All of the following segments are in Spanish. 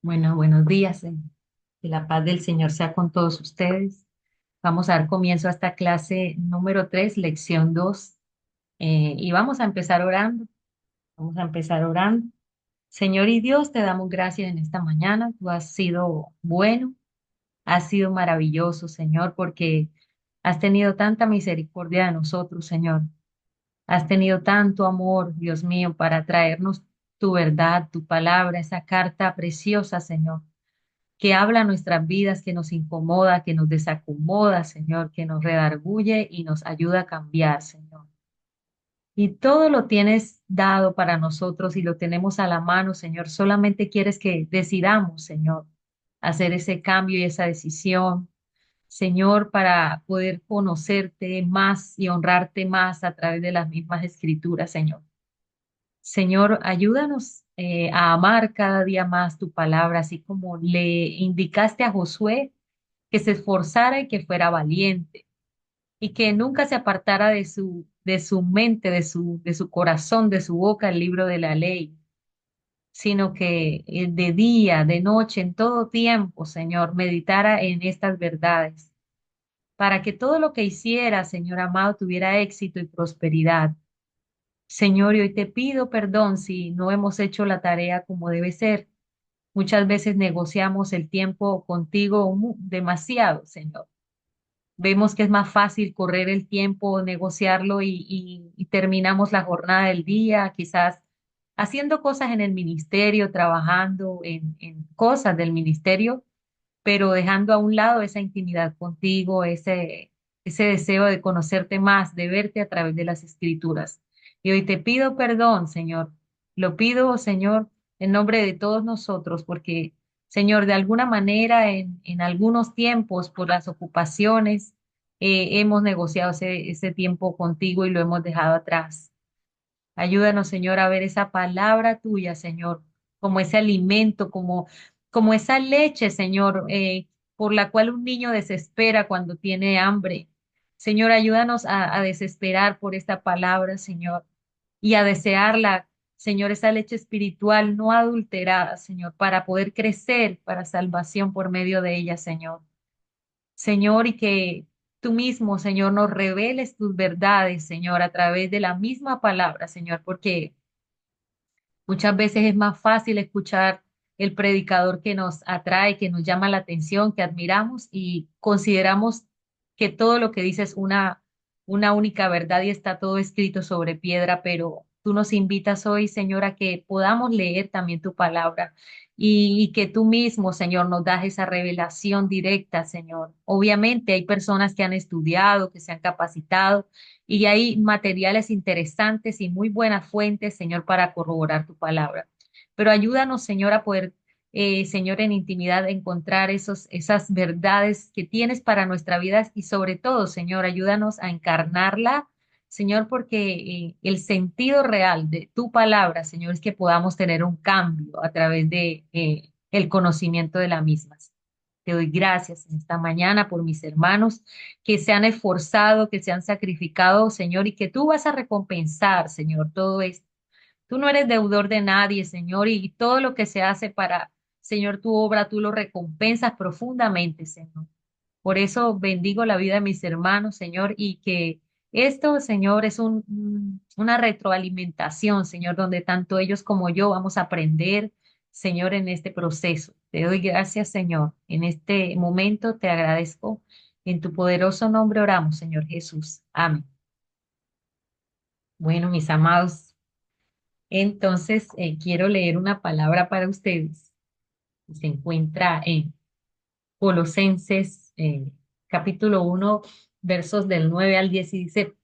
Bueno, buenos días. Que la paz del Señor sea con todos ustedes. Vamos a dar comienzo a esta clase número 3, lección 2, y vamos a empezar orando. Vamos a empezar orando. Señor y Dios, te damos gracias en esta mañana. Tú has sido bueno, has sido maravilloso, Señor, porque has tenido tanta misericordia de nosotros, Señor. Has tenido tanto amor, Dios mío, para traernos tu verdad, tu palabra, esa carta preciosa, Señor, que habla nuestras vidas, que nos incomoda, que nos desacomoda, Señor, que nos redarguye y nos ayuda a cambiar, Señor. Y todo lo tienes dado para nosotros y lo tenemos a la mano, Señor. Solamente quieres que decidamos, Señor, hacer ese cambio y esa decisión, Señor, para poder conocerte más y honrarte más a través de las mismas escrituras, Señor. Señor, ayúdanos a amar cada día más tu palabra, así como le indicaste a Josué que se esforzara y que fuera valiente y que nunca se apartara de su mente, de su corazón, de su boca el libro de la ley, sino que de día, de noche, en todo tiempo, Señor, meditara en estas verdades, para que todo lo que hiciera, Señor amado, tuviera éxito y prosperidad. Señor, y hoy te pido perdón si no hemos hecho la tarea como debe ser. Muchas veces negociamos el tiempo contigo demasiado, Señor. Vemos que es más fácil correr el tiempo, negociarlo y terminamos la jornada del día, quizás haciendo cosas en el ministerio, trabajando en cosas del ministerio, pero dejando a un lado esa intimidad contigo, ese deseo de conocerte más, de verte a través de las escrituras. Y hoy te pido perdón, Señor. Lo pido, Señor, en nombre de todos nosotros, porque, Señor, de alguna manera, en algunos tiempos, por las ocupaciones, hemos negociado ese tiempo contigo y lo hemos dejado atrás. Ayúdanos, Señor, a ver esa palabra tuya, Señor, como ese alimento, como esa leche, Señor, por la cual un niño desespera cuando tiene hambre. Señor, ayúdanos a desesperar por esta palabra, Señor, y a desearla, Señor, esa leche espiritual no adulterada, Señor, para poder crecer para salvación por medio de ella, Señor. Señor, y que tú mismo, Señor, nos reveles tus verdades, Señor, a través de la misma palabra, Señor, porque muchas veces es más fácil escuchar el predicador que nos atrae, que nos llama la atención, que admiramos y consideramos que todo lo que dice es una única verdad y está todo escrito sobre piedra, pero tú nos invitas hoy, Señor, a que podamos leer también tu palabra y que tú mismo, Señor, nos das esa revelación directa, Señor. Obviamente hay personas que han estudiado, que se han capacitado y hay materiales interesantes y muy buenas fuentes, Señor, para corroborar tu palabra. Pero ayúdanos, Señor, a poder, Señor, en intimidad encontrar esas verdades que tienes para nuestra vida y sobre todo, Señor, ayúdanos a encarnarla, Señor, porque el sentido real de tu palabra, Señor, es que podamos tener un cambio a través de el conocimiento de la misma. Te doy gracias en esta mañana por mis hermanos que se han esforzado, que se han sacrificado, Señor, y que tú vas a recompensar, Señor, todo esto. Tú no eres deudor de nadie, Señor, y todo lo que se hace para, Señor, tu obra, tú lo recompensas profundamente, Señor. Por eso bendigo la vida de mis hermanos, Señor, y que esto, Señor, es una retroalimentación, Señor, donde tanto ellos como yo vamos a aprender, Señor, en este proceso. Te doy gracias, Señor. En este momento te agradezco. En tu poderoso nombre oramos, Señor Jesús. Amén. Bueno, mis amados, entonces quiero leer una palabra para ustedes. Se encuentra en Colosenses capítulo 1, versos del 9 al 10 y dice,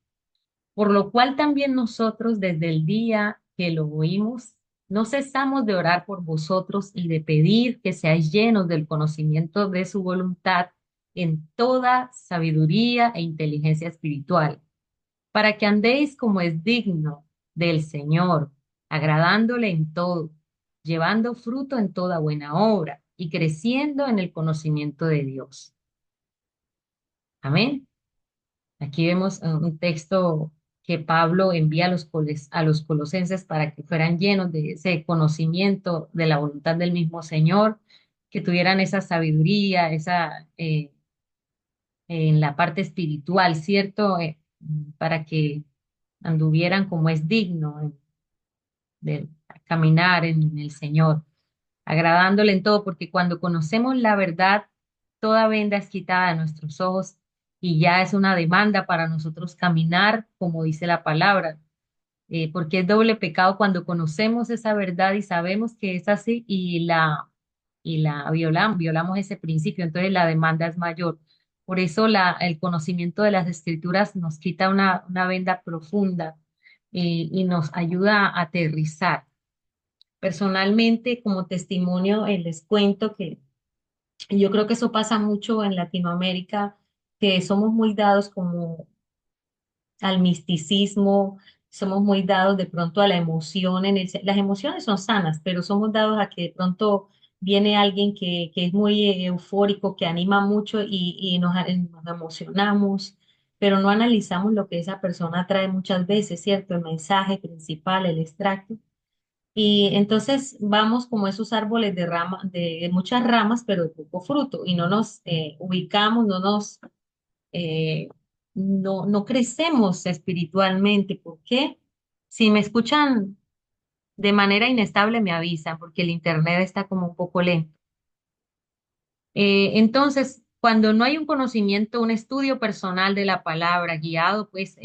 por lo cual también nosotros desde el día que lo oímos, no cesamos de orar por vosotros y de pedir que seáis llenos del conocimiento de su voluntad en toda sabiduría e inteligencia espiritual, para que andéis como es digno del Señor, agradándole en todo, llevando fruto en toda buena obra y creciendo en el conocimiento de Dios. Amén. Aquí vemos un texto que Pablo envía a a los colosenses para que fueran llenos de ese conocimiento de la voluntad del mismo Señor, que tuvieran esa sabiduría, en la parte espiritual, ¿cierto? Para que anduvieran como es digno de caminar en el Señor, agradándole en todo, porque cuando conocemos la verdad, toda venda es quitada de nuestros ojos y ya es una demanda para nosotros caminar como dice la palabra, porque es doble pecado cuando conocemos esa verdad y sabemos que es así y la violamos ese principio, entonces la demanda es mayor. Por eso el conocimiento de las escrituras nos quita una venda profunda y nos ayuda a aterrizar. Personalmente, como testimonio, les cuento que yo creo que eso pasa mucho en Latinoamérica, que somos muy dados como al misticismo, somos muy dados de pronto a la emoción, las emociones son sanas, pero somos dados a que de pronto viene alguien que es muy eufórico, que anima mucho y nos emocionamos, pero no analizamos lo que esa persona trae muchas veces, ¿cierto? El mensaje principal, el extracto. Y entonces vamos como esos árboles de muchas ramas, pero de poco fruto, y no nos ubicamos, eh, no crecemos espiritualmente. ¿Por qué? Si me escuchan de manera inestable, me avisan, porque el internet está como un poco lento. Entonces, cuando no hay un conocimiento, un estudio personal de la palabra, guiado pues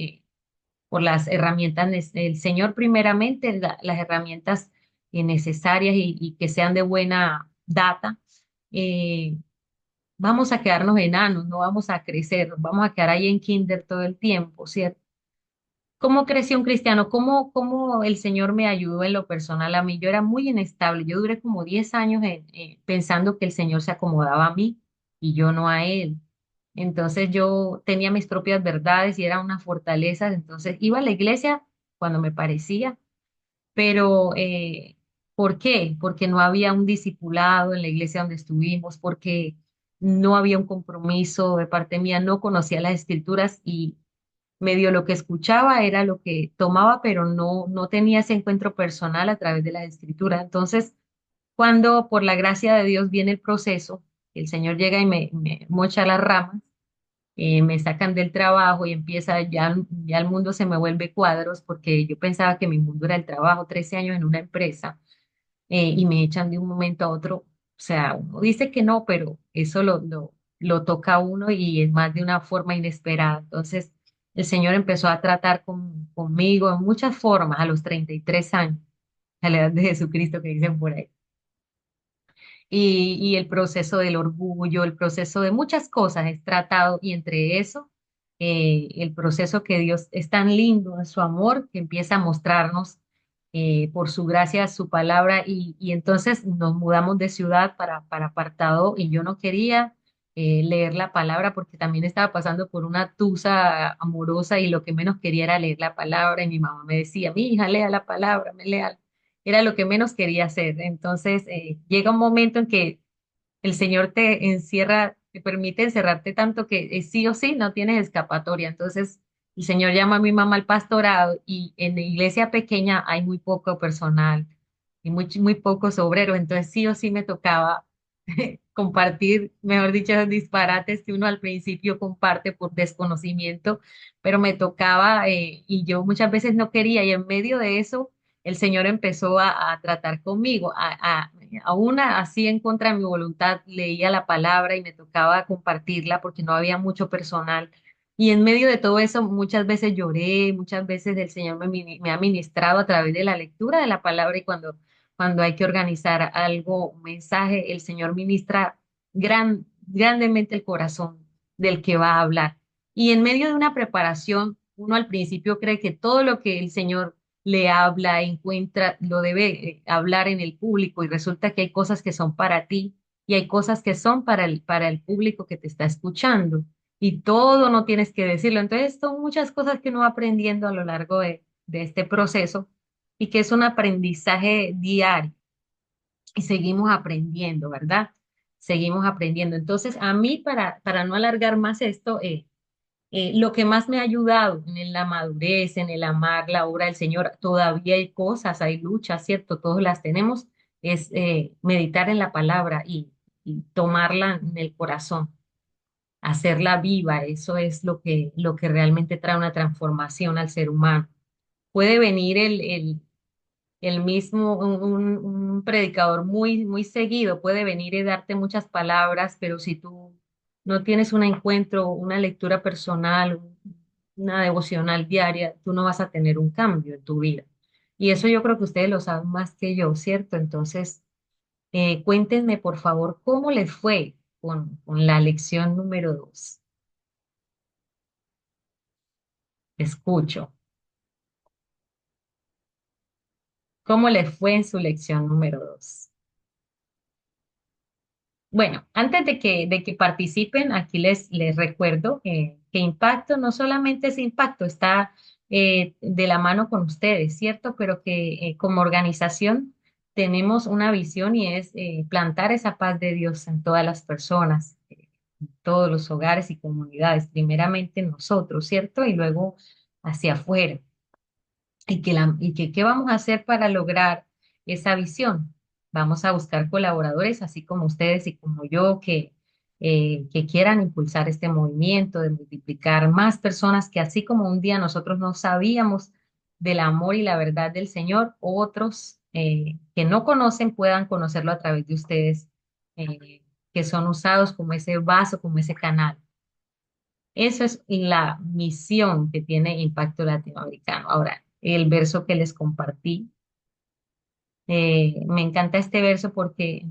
por las herramientas del Señor primeramente, las herramientas necesarias y que sean de buena data, eh, vamos a quedarnos enanos, no vamos a crecer, vamos a quedar ahí en kinder todo el tiempo, ¿cierto? ¿Cómo creció un cristiano? ¿Cómo el Señor me ayudó en lo personal a mí? Yo era muy inestable, yo duré como 10 años pensando que el Señor se acomodaba a mí y yo no a Él. Entonces yo tenía mis propias verdades y era una fortaleza, entonces iba a la iglesia cuando me parecía, pero ¿por qué? Porque no había un discipulado en la iglesia donde estuvimos, porque no había un compromiso de parte mía, no conocía las escrituras y medio lo que escuchaba era lo que tomaba, pero no tenía ese encuentro personal a través de las escrituras. Entonces, cuando por la gracia de Dios viene el proceso, el Señor llega y me mocha las ramas, me sacan del trabajo y empieza, ya el mundo se me vuelve cuadros porque yo pensaba que mi mundo era el trabajo, 13 años en una empresa y me echan de un momento a otro. O sea, uno dice que no, pero eso lo toca a uno y es más de una forma inesperada. Entonces, el Señor empezó a tratar conmigo en muchas formas a los 33 años, a la edad de Jesucristo que dicen por ahí y el proceso del orgullo, el proceso de muchas cosas es tratado y entre eso, el proceso que Dios es tan lindo en su amor que empieza a mostrarnos por su gracia su palabra y entonces nos mudamos de ciudad para apartado y yo no quería leer la palabra porque también estaba pasando por una tusa amorosa y lo que menos quería era leer la palabra y mi mamá me decía, mi hija, lea la palabra, me lea era lo que menos quería hacer. Entonces, llega un momento en que el Señor te encierra, te permite encerrarte tanto que sí o sí no tienes escapatoria. Entonces, el Señor llama a mi mamá al pastorado y en la iglesia pequeña hay muy poco personal y muy pocos obreros. Entonces, sí o sí me tocaba compartir, mejor dicho, los disparates que uno al principio comparte por desconocimiento, pero me tocaba y yo muchas veces no quería y en medio de eso el Señor empezó a tratar conmigo, aún así en contra de mi voluntad leía la palabra y me tocaba compartirla porque no había mucho personal. Y en medio de todo eso muchas veces lloré, muchas veces el Señor me ha ministrado a través de la lectura de la palabra y cuando hay que organizar algo, un mensaje, el Señor ministra grandemente el corazón del que va a hablar. Y en medio de una preparación, uno al principio cree que todo lo que el Señor le habla, encuentra, lo debe hablar en el público y resulta que hay cosas que son para ti y hay cosas que son para el público que te está escuchando y todo no tienes que decirlo. Entonces son muchas cosas que uno va aprendiendo a lo largo de este proceso y que es un aprendizaje diario y seguimos aprendiendo, ¿verdad? Seguimos aprendiendo. Entonces, a mí, para no alargar más esto, Lo que más me ha ayudado en la madurez, en el amar la obra del Señor, todavía hay cosas, hay luchas, ¿cierto? Todos las tenemos, es meditar en la palabra y tomarla en el corazón, hacerla viva. Eso es lo que realmente trae una transformación al ser humano. Puede venir el mismo, un predicador muy seguido puede venir y darte muchas palabras, pero si tú no tienes un encuentro, una lectura personal, una devocional diaria, tú no vas a tener un cambio en tu vida. Y eso yo creo que ustedes lo saben más que yo, ¿cierto? Entonces, cuéntenme, por favor, cómo les fue con la lección número 2. Escucho. ¿Cómo les fue en su lección número 2? Bueno, antes de que participen, aquí les recuerdo que Impacto no solamente es Impacto, está de la mano con ustedes, ¿cierto? Pero que como organización tenemos una visión y es plantar esa paz de Dios en todas las personas, en todos los hogares y comunidades, primeramente nosotros, ¿cierto? Y luego hacia afuera qué vamos a hacer para lograr esa visión. Vamos a buscar colaboradores, así como ustedes y como yo, que quieran impulsar este movimiento de multiplicar más personas que así como un día nosotros no sabíamos del amor y la verdad del Señor, otros que no conocen puedan conocerlo a través de ustedes, que son usados como ese vaso, como ese canal. Eso es la misión que tiene Impacto Latinoamericano. Ahora, el verso que les compartí, me encanta este verso porque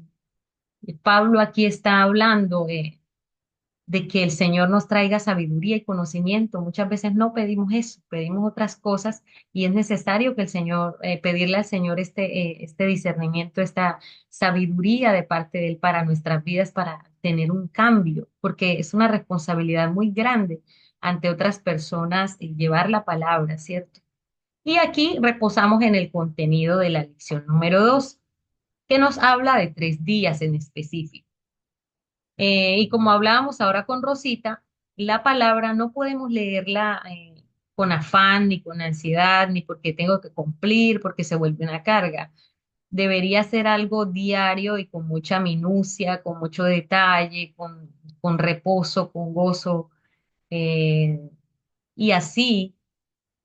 Pablo aquí está hablando de que el Señor nos traiga sabiduría y conocimiento. Muchas veces no pedimos eso, pedimos otras cosas y es necesario que el Señor, pedirle al Señor este discernimiento, esta sabiduría de parte de Él para nuestras vidas, para tener un cambio, porque es una responsabilidad muy grande ante otras personas llevar la palabra, ¿cierto? Y aquí reposamos en el contenido de la lección número 2, que nos habla de 3 días en específico. Y como hablábamos ahora con Rosita, la palabra no podemos leerla con afán, ni con ansiedad, ni porque tengo que cumplir, porque se vuelve una carga. Debería ser algo diario y con mucha minucia, con mucho detalle, con reposo, con gozo, eh, y así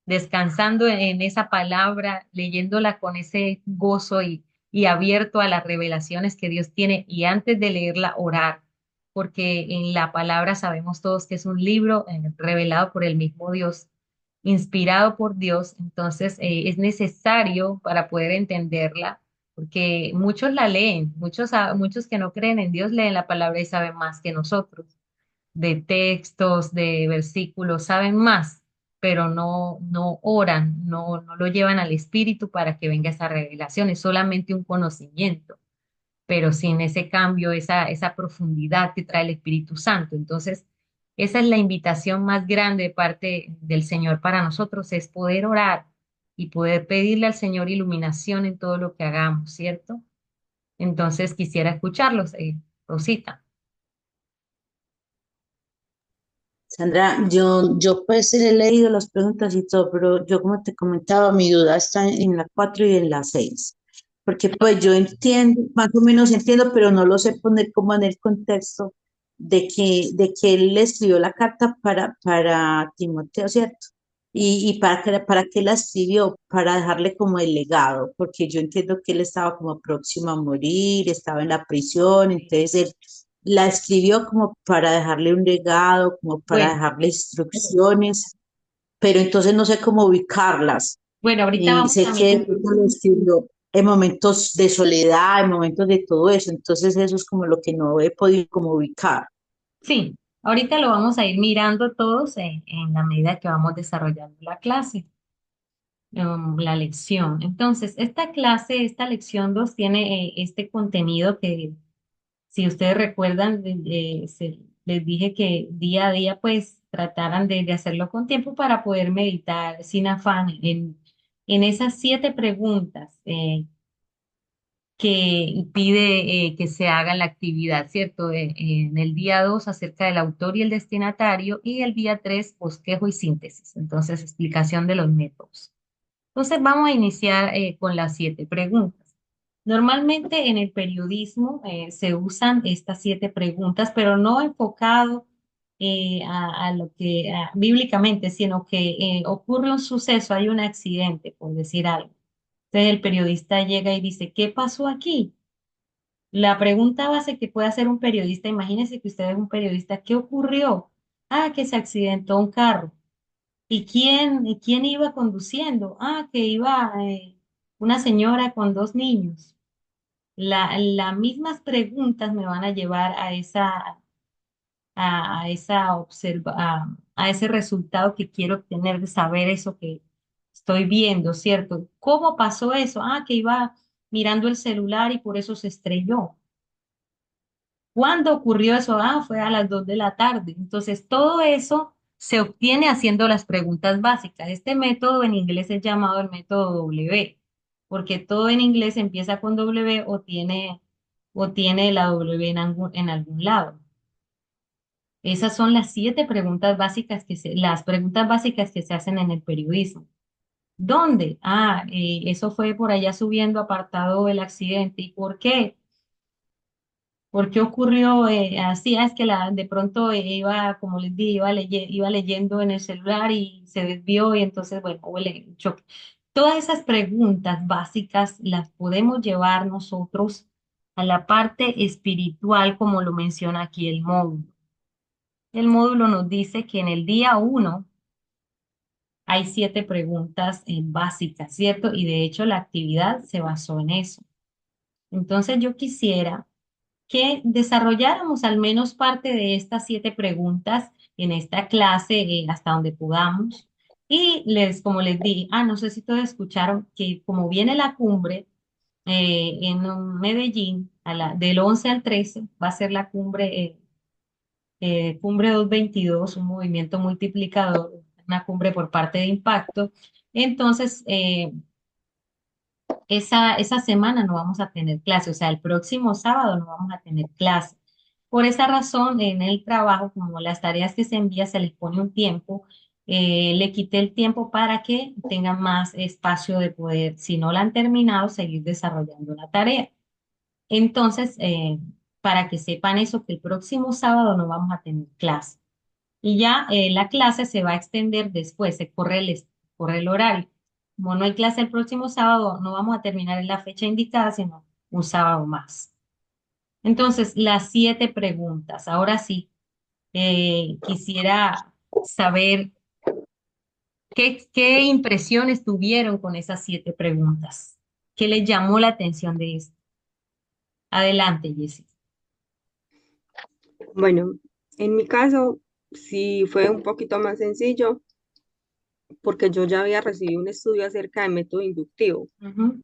descansando en esa palabra, leyéndola con ese gozo y abierto a las revelaciones que Dios tiene y antes de leerla orar, porque en la palabra sabemos todos que es un libro revelado por el mismo Dios, inspirado por Dios, entonces es necesario para poder entenderla. Porque muchos la leen, muchos que no creen en Dios leen la palabra y saben más que nosotros de textos, de versículos, saben más, pero no oran, no lo llevan al espíritu para que venga esa revelación, es solamente un conocimiento, pero sin ese cambio, esa profundidad que trae el Espíritu Santo. Entonces, esa es la invitación más grande de parte del Señor para nosotros, es poder orar y poder pedirle al Señor iluminación en todo lo que hagamos, ¿cierto? Entonces, quisiera escucharlos, Rosita. Sandra, yo pues he leído las preguntas y todo, pero yo como te comentaba, mi duda está en la 4 y en la 6, porque pues yo entiendo, más o menos entiendo, pero no lo sé poner como en el contexto de que él le escribió la carta para Timoteo, ¿cierto? Y para qué la escribió, para dejarle como el legado, porque yo entiendo que él estaba como próximo a morir, estaba en la prisión, entonces él la escribió como para dejarle un legado, como para Bueno, dejarle instrucciones, pero entonces no sé cómo ubicarlas. bueno, ahorita Y vamos sé a que mirar. lo escribió en momentos de soledad, en momentos de todo eso, entonces eso es como lo que no he podido como ubicar. Sí, ahorita lo vamos a ir mirando todos en la medida que vamos desarrollando la clase, la lección. Entonces, esta clase, esta lección 2 tiene este contenido que, si ustedes recuerdan, les dije que día a día pues trataran de hacerlo con tiempo para poder meditar sin afán en esas 7 preguntas. que pide que se haga la actividad, ¿cierto? En el día 2 acerca del autor y el destinatario y el día 3 bosquejo y síntesis. Entonces, explicación de los métodos. Entonces, vamos a iniciar con las 7 preguntas. Normalmente en el periodismo se usan estas 7 preguntas, pero no enfocado a lo que bíblicamente, sino que ocurre un suceso, hay un accidente, por decir algo. Entonces el periodista llega y dice, ¿qué pasó aquí? La pregunta base que puede hacer un periodista, imagínese que usted es un periodista, ¿qué ocurrió? Ah, que se accidentó un carro. ¿Y quién iba conduciendo? Ah, que iba una señora con 2 niños. Las mismas preguntas me van a llevar a ese resultado que quiero obtener de saber eso que estoy viendo, ¿cierto? ¿Cómo pasó eso? Ah, que iba mirando el celular y por eso se estrelló. ¿Cuándo ocurrió eso? Ah, fue a las 2 de la tarde. Entonces, todo eso se obtiene haciendo las preguntas básicas. Este método en inglés es llamado el método W, porque todo en inglés empieza con W o tiene la W en algún lado. Esas son las 7 preguntas básicas las preguntas básicas que se hacen en el periodismo. ¿Dónde? Ah, eso fue por allá subiendo apartado el accidente. ¿Y por qué? ¿Por qué ocurrió así? Ah, es que de pronto iba, como les dije, iba leyendo en el celular y se desvió y entonces, bueno, hubo el choque. Todas esas preguntas básicas las podemos llevar nosotros a la parte espiritual, como lo menciona aquí el módulo. El módulo nos dice que en el día 1 hay 7 preguntas básicas, ¿cierto? Y de hecho la actividad se basó en eso. Entonces yo quisiera que desarrolláramos al menos parte de estas 7 preguntas en esta clase hasta donde podamos. Y como les di, no sé si todos escucharon que como viene la cumbre en Medellín, del 11 al 13, va a ser la cumbre 222, un movimiento multiplicador, una cumbre por parte de Impacto. Entonces, esa semana no vamos a tener clase, o sea, el próximo sábado no vamos a tener clase. Por esa razón, en el trabajo, como las tareas que se envían se les pone un tiempo, le quité el tiempo para que tengan más espacio de poder, si no la han terminado, seguir desarrollando la tarea. Entonces, para que sepan eso, que el próximo sábado no vamos a tener clase. Y ya la clase se va a extender después, corre el horario. Como no hay clase el próximo sábado, no vamos a terminar en la fecha indicada, sino un sábado más. Entonces, las 7 preguntas. Ahora sí, quisiera saber qué impresiones tuvieron con esas 7 preguntas. ¿Qué les llamó la atención de esto? Adelante, Jessy. Bueno, en mi caso sí fue un poquito más sencillo porque yo ya había recibido un estudio acerca de método inductivo, Ujú.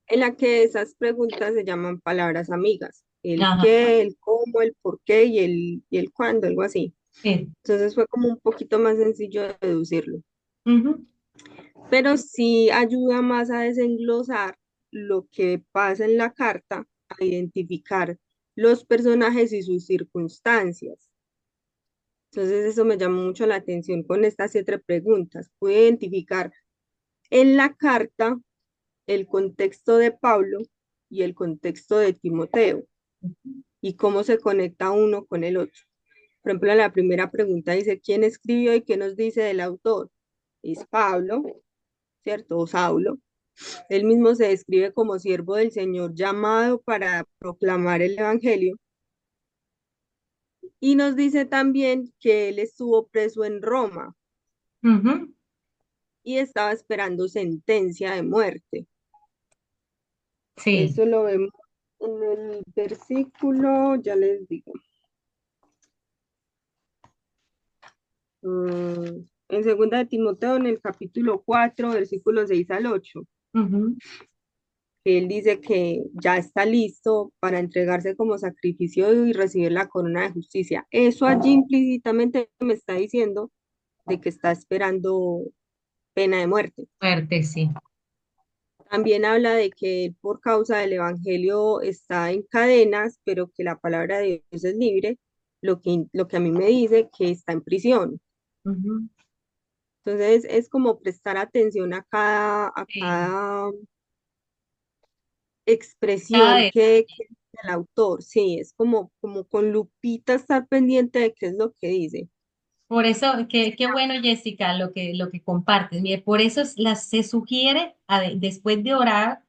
en la que esas preguntas se llaman palabras amigas, el Ajá. qué, el cómo, el por qué y el cuándo, algo así. Sí. Entonces fue como un poquito más sencillo de deducirlo, Ujú. pero sí ayuda más a desenglosar lo que pasa en la carta, a identificar los personajes y sus circunstancias. Entonces eso me llamó mucho la atención con estas 7 preguntas. Pude identificar en la carta el contexto de Pablo y el contexto de Timoteo y cómo se conecta uno con el otro. Por ejemplo, la primera pregunta dice, ¿quién escribió y qué nos dice del autor? Es Pablo, ¿cierto? O Saulo. Él mismo se describe como siervo del Señor llamado para proclamar el Evangelio. Y nos dice también que él estuvo preso en Roma Ujú. y estaba esperando sentencia de muerte. Sí. Eso lo vemos en el versículo, ya les digo, en segunda de Timoteo, en el capítulo 4 versículos 6 al 8. Ujú. Él dice que ya está listo para entregarse como sacrificio y recibir la corona de justicia. Eso allí implícitamente me está diciendo de que está esperando pena de muerte. Fuerte, sí. También habla de que él por causa del evangelio está en cadenas, pero que la palabra de Dios es libre, lo que a mí me dice que está en prisión. Ujú. Entonces es como prestar atención a Sí. cada Cada expresión detalle. que dice el autor. Sí, es como con lupita estar pendiente de qué es lo que dice. Por eso, qué bueno, Jessica, lo que compartes. Mire, por eso se sugiere, después de orar,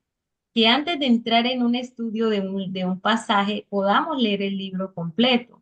que antes de entrar en un estudio de un pasaje, podamos leer el libro completo.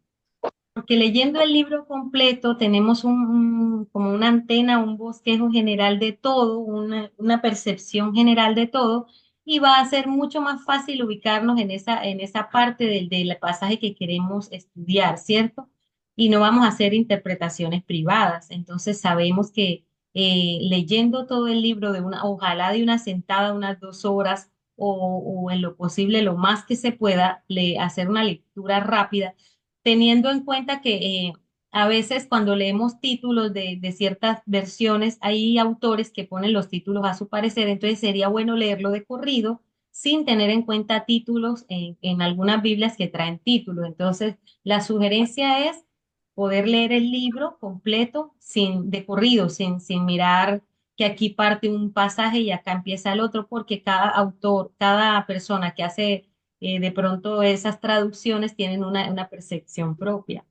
Porque leyendo el libro completo tenemos como una antena, un bosquejo general de todo, una percepción general de todo, y va a ser mucho más fácil ubicarnos en esa parte del pasaje que queremos estudiar, ¿cierto? Y no vamos a hacer interpretaciones privadas. Entonces sabemos que leyendo todo el libro ojalá de una sentada, unas 2 horas, o en lo posible, lo más que se pueda, hacer una lectura rápida teniendo en cuenta que a veces cuando leemos títulos de ciertas versiones, hay autores que ponen los títulos a su parecer, entonces sería bueno leerlo de corrido sin tener en cuenta títulos en algunas Biblias que traen títulos. Entonces, la sugerencia es poder leer el libro completo de corrido, sin mirar que aquí parte un pasaje y acá empieza el otro, porque cada autor, cada persona que hace de pronto esas traducciones tienen una percepción propia.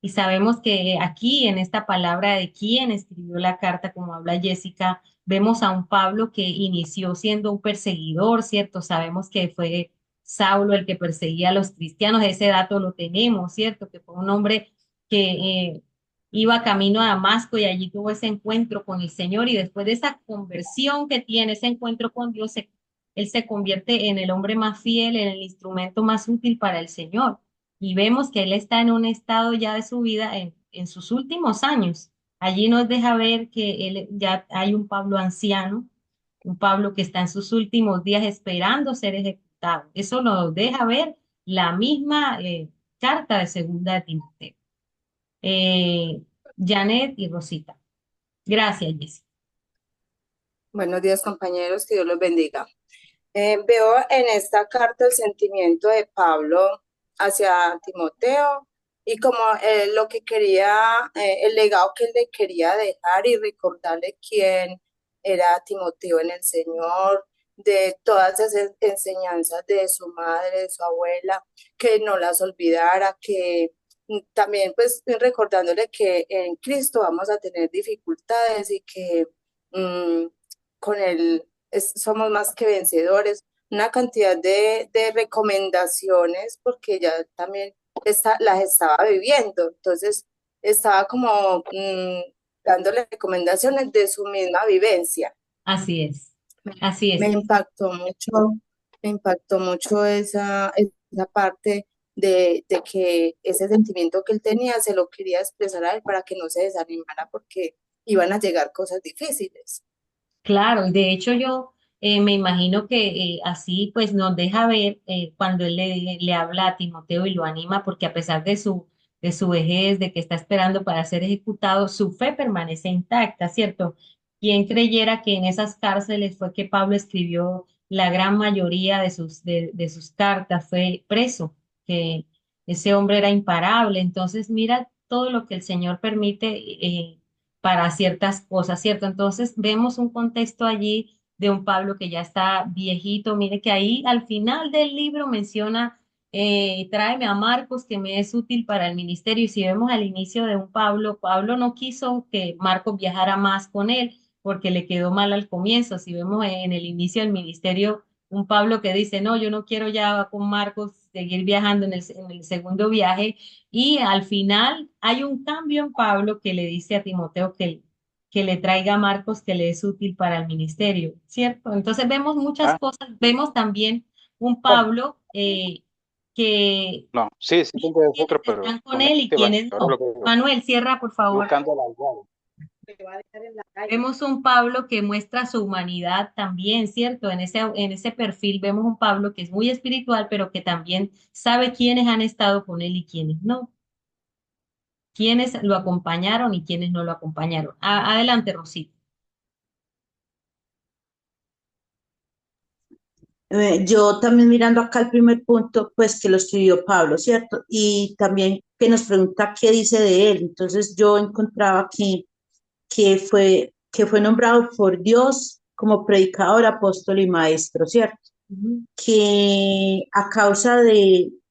Y sabemos que aquí en esta palabra de quién escribió la carta, como habla Jessica, vemos a un Pablo que inició siendo un perseguidor, ¿cierto? Sabemos que fue Saulo el que perseguía a los cristianos, ese dato lo tenemos, ¿cierto? Que fue un hombre que iba camino a Damasco y allí tuvo ese encuentro con el Señor y después de esa conversión que tiene, ese encuentro con Dios, él se convierte en el hombre más fiel, en el instrumento más útil para el Señor. Y vemos que él está en un estado ya de su vida en sus últimos años. Allí nos deja ver que él ya hay un Pablo anciano, un Pablo que está en sus últimos días esperando ser ejecutado. Eso nos deja ver la misma carta de segunda de Timoteo. Eh, Janet y Rosita. Gracias, Jessica. Buenos días, compañeros, que Dios los bendiga. Veo en esta carta el sentimiento de Pablo hacia Timoteo y como lo que quería, el legado que él le quería dejar y recordarle quién era Timoteo en el Señor, de todas esas enseñanzas de su madre, de su abuela, que no las olvidara, que también pues recordándole que en Cristo vamos a tener dificultades y que mm, con él somos más que vencedores, una cantidad de recomendaciones, porque ella también las estaba viviendo, entonces estaba como dándole recomendaciones de su misma vivencia. Así es, así Me es. impactó mucho, me impactó mucho esa parte de que ese sentimiento que él tenía se lo quería expresar a él para que no se desanimara porque iban a llegar cosas difíciles. Claro, y de hecho yo me imagino que así pues nos deja ver cuando él le habla a Timoteo y lo anima, porque a pesar de su vejez, de que está esperando para ser ejecutado, su fe permanece intacta, ¿cierto? Quien creyera que en esas cárceles fue que Pablo escribió la gran mayoría de sus cartas, fue preso, que ese hombre era imparable. Entonces mira todo lo que el Señor permite. Para ciertas cosas, ¿cierto? Entonces vemos un contexto allí de un Pablo que ya está viejito. Mire que ahí al final del libro menciona, tráeme a Marcos que me es útil para el ministerio. Y si vemos al inicio de un Pablo, Pablo no quiso que Marcos viajara más con él porque le quedó mal al comienzo. Si vemos en el inicio del ministerio, un Pablo que dice, no, yo no quiero ya con Marcos seguir viajando en el segundo viaje y al final hay un cambio en Pablo que le dice a Timoteo que le traiga a Marcos que le es útil para el ministerio, ¿cierto? Entonces vemos muchas Ah, cosas, vemos también un ¿cómo? Pablo que No, sí, sí tengo quienes otro, pero están con con él y este va. quienes Ahora no. lo que digo, Manuel, cierra, por estoy favor. buscando la llave. Vemos un Pablo que muestra su humanidad también, ¿cierto? En ese perfil vemos un Pablo que es muy espiritual, pero que también sabe quiénes han estado con él y quiénes no, quiénes lo acompañaron y quiénes no lo acompañaron. Adelante, Rosita. Yo también mirando acá el primer punto, pues que lo escribió Pablo, ¿cierto? Y también que nos pregunta qué dice de él. Entonces yo encontraba que fue nombrado por Dios como predicador, apóstol y maestro, ¿cierto? Ujú. Que a causa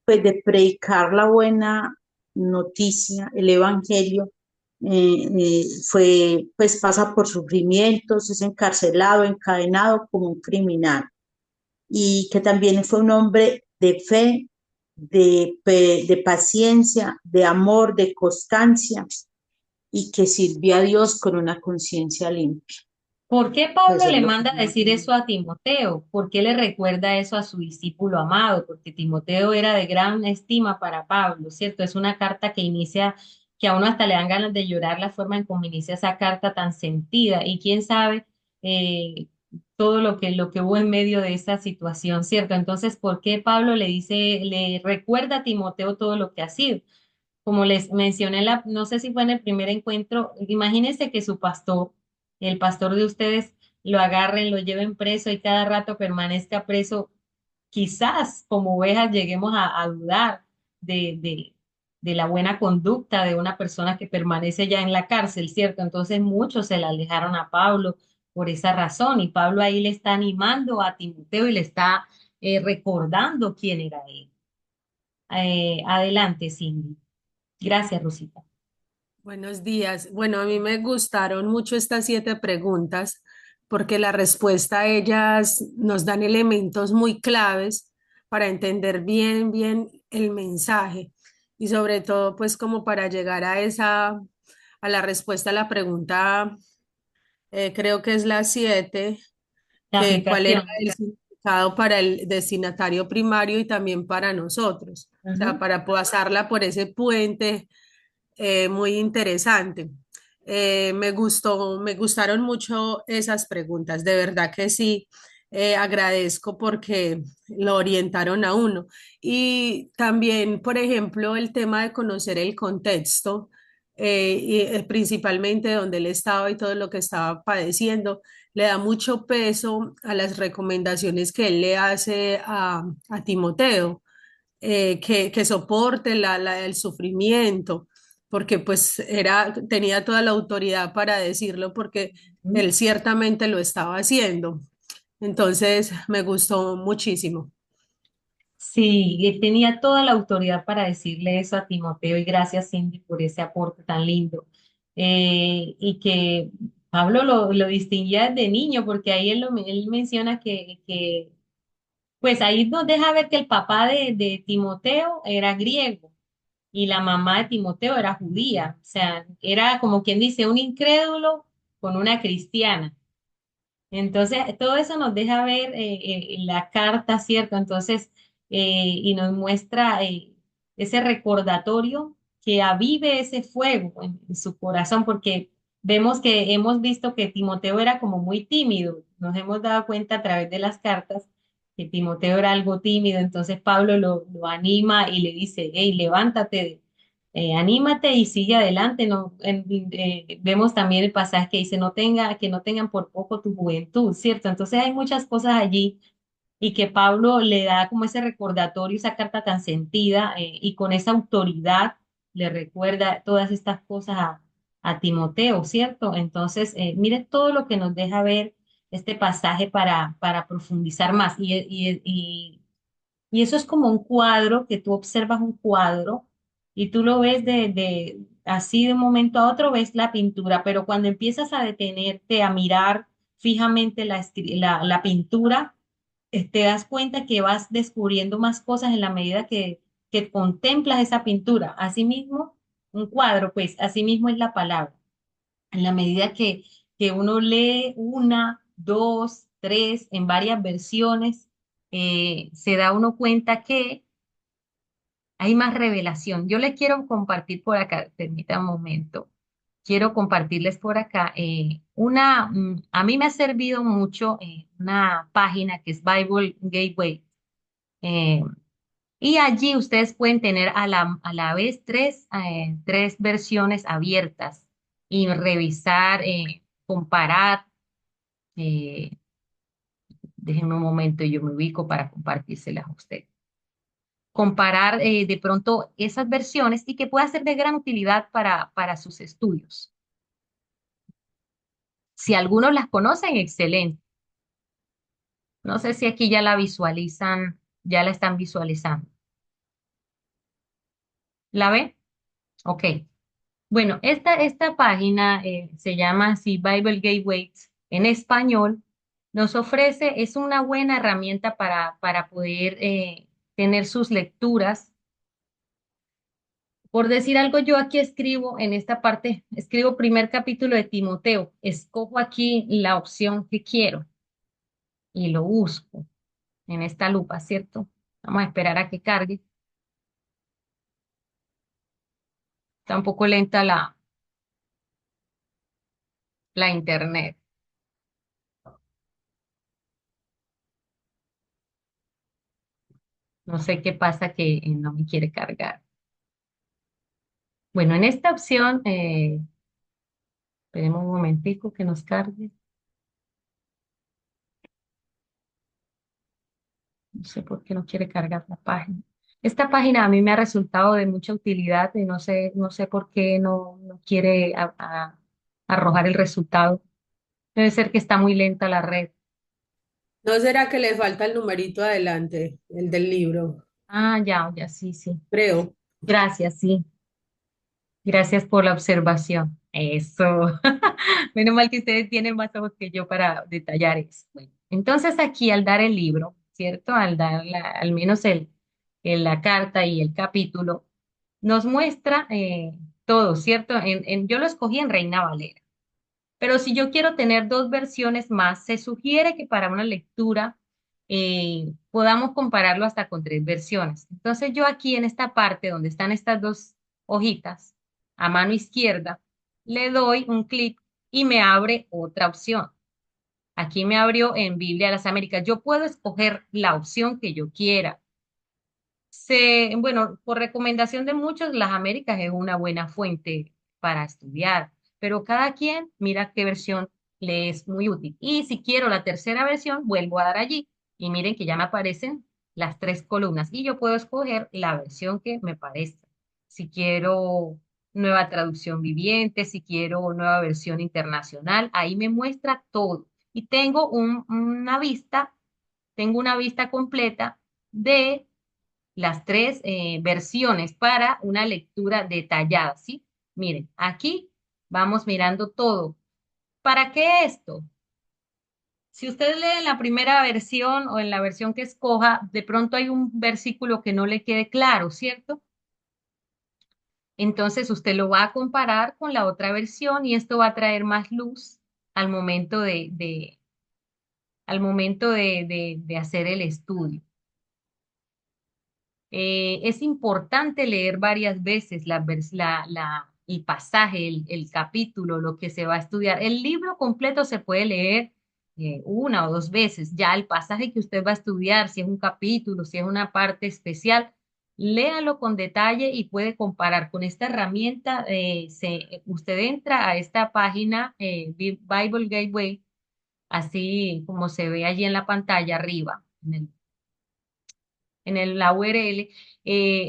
pues, de predicar la buena noticia, el evangelio, pues pasa por sufrimientos, es encarcelado, encadenado como un criminal y que también fue un hombre de fe, de paciencia, de amor, de constancia y que sirvió a Dios con una conciencia limpia. ¿Por qué Pues Pablo es le lo que manda a decir eso a Timoteo? ¿Por qué le recuerda eso a su discípulo amado? Porque Timoteo era de gran estima para Pablo, ¿cierto? Es una carta que inicia, que a uno hasta le dan ganas de llorar la forma en cómo inicia esa carta tan sentida. Y quién sabe eh, todo lo que hubo en medio de esa situación, ¿cierto? Entonces, ¿por qué Pablo le dice, le recuerda a Timoteo todo lo que ha sido? Como les mencioné, no sé si fue en el primer encuentro, imagínense que su pastor, el pastor de ustedes, lo agarren, lo lleven preso y cada rato permanezca preso. Quizás como ovejas lleguemos a dudar de, de, de la buena conducta de una persona que permanece ya en la cárcel, ¿cierto? Entonces muchos se le alejaron a Pablo por esa razón y Pablo ahí le está animando a Timoteo y le está recordando quién era él. Adelante, Cindy. Gracias, Rosita. Buenos días. Bueno, a mí me gustaron mucho estas 7 preguntas porque la respuesta a ellas nos dan elementos muy claves para entender bien el mensaje y sobre todo pues como para llegar a la respuesta a la pregunta, creo que es la 7, La que cuál era aplicación. el significado para el destinatario primario y también para nosotros, o sea, Ujú. para pasarla por ese puente muy interesante. Me gustaron mucho esas preguntas, de verdad que sí. Agradezco porque lo orientaron a uno. Y también, por ejemplo, el tema de conocer el contexto, principalmente donde él estaba y todo lo que estaba padeciendo, le da mucho peso a las recomendaciones que él le hace a Timoteo, que soporte el sufrimiento, porque pues tenía toda la autoridad para decirlo, porque Ujú. él ciertamente lo estaba haciendo. Entonces, me gustó muchísimo. Sí, y tenía toda la autoridad para decirle eso a Timoteo y gracias, Cindy, por ese aporte tan lindo. Y que Pablo lo distinguía desde niño, porque ahí él menciona pues ahí nos deja ver que el papá de Timoteo era griego y la mamá de Timoteo era judía, o sea, era como quien dice un incrédulo con una cristiana. Entonces, todo eso nos deja ver la carta, ¿cierto? Entonces, y nos muestra ese recordatorio que avive ese fuego en su corazón, porque vemos que hemos visto que Timoteo era como muy tímido. Nos hemos dado cuenta a través de las cartas que Timoteo era algo tímido. Entonces, Pablo lo anima y le dice, hey, levántate, anímate y sigue adelante. No, vemos también el pasaje que dice, que no tengan por poco tu juventud, ¿cierto? Entonces hay muchas cosas allí y que Pablo le da como ese recordatorio, esa carta tan sentida y con esa autoridad le recuerda todas estas cosas a Timoteo, ¿cierto? Entonces, mire todo lo que nos deja ver este pasaje para profundizar más. Y eso es como un cuadro, que tú observas un cuadro y tú lo ves así de un momento a otro, ves la pintura, pero cuando empiezas a detenerte, a mirar fijamente la pintura, te das cuenta que vas descubriendo más cosas en la medida que contemplas esa pintura. Asimismo, un cuadro, pues, asimismo es la palabra. En la medida que uno lee una, dos, tres, en varias versiones, se da uno cuenta que hay más revelación. Yo les quiero compartir por acá, permítanme un momento, quiero compartirles por acá a mí me ha servido mucho una página que es Bible Gateway. eh, y allí ustedes pueden tener a la vez tres versiones abiertas y revisar, comparar, eh, Déjenme un momento y yo me ubico para compartírselas a usted. Comparar de pronto esas versiones y que pueda ser de gran utilidad para sus estudios. Si algunos las conocen, excelente. No sé si aquí ya la visualizan, ya la están visualizando. ¿La ven? Ok. Bueno, esta página se llama así Bible Gateways en español. Nos ofrece, es una buena herramienta para poder tener sus lecturas. Por decir algo, yo aquí escribo en esta parte, escribo primer capítulo de Timoteo, escojo aquí la opción que quiero y lo busco en esta lupa, ¿cierto? Vamos a esperar a que cargue. Está un poco lenta la internet. No sé qué pasa que no me quiere cargar. Bueno, en esta opción, esperemos un momentico que nos cargue. No sé por qué no quiere cargar la página. Esta página a mí me ha resultado de mucha utilidad y no sé por qué no quiere arrojar el resultado. Debe ser que está muy lenta la red. ¿No será que le falta el numerito adelante, el del libro? Ah, ya, sí, sí. Creo. Gracias, sí. Gracias por la observación. Eso. Menos mal que ustedes tienen más ojos que yo para detallar eso. Bueno, entonces aquí al dar el libro, ¿cierto? Al dar al menos la carta y el capítulo, nos muestra todo, ¿cierto? Yo lo escogí en Reina Valera. Pero si yo quiero tener dos versiones más, se sugiere que para una lectura podamos compararlo hasta con tres versiones. Entonces yo aquí en esta parte donde están estas dos hojitas, a mano izquierda, le doy un clic y me abre otra opción. Aquí me abrió en Biblia de las Américas. Yo puedo escoger la opción que yo quiera. Bueno, por recomendación de muchos, las Américas es una buena fuente para estudiar, pero cada quien mira qué versión le es muy útil. Y si quiero la tercera versión, vuelvo a dar allí y miren que ya me aparecen las tres columnas y yo puedo escoger la versión que me parezca. Si quiero nueva traducción viviente, si quiero nueva versión internacional, ahí me muestra todo. Y tengo una vista completa de las tres versiones para una lectura detallada, ¿sí? Miren, aquí vamos mirando todo. ¿Para qué esto? Si usted lee en la primera versión o en la versión que escoja, de pronto hay un versículo que no le quede claro, ¿cierto? Entonces usted lo va a comparar con la otra versión y esto va a traer más luz al momento de hacer el estudio. Es importante leer varias veces el pasaje, el capítulo, lo que se va a estudiar. El libro completo se puede leer una o dos veces. Ya el pasaje que usted va a estudiar, si es un capítulo, si es una parte especial, léalo con detalle y puede comparar. Con esta herramienta, usted entra a esta página, Bible Gateway, así como se ve allí en la pantalla arriba, la URL,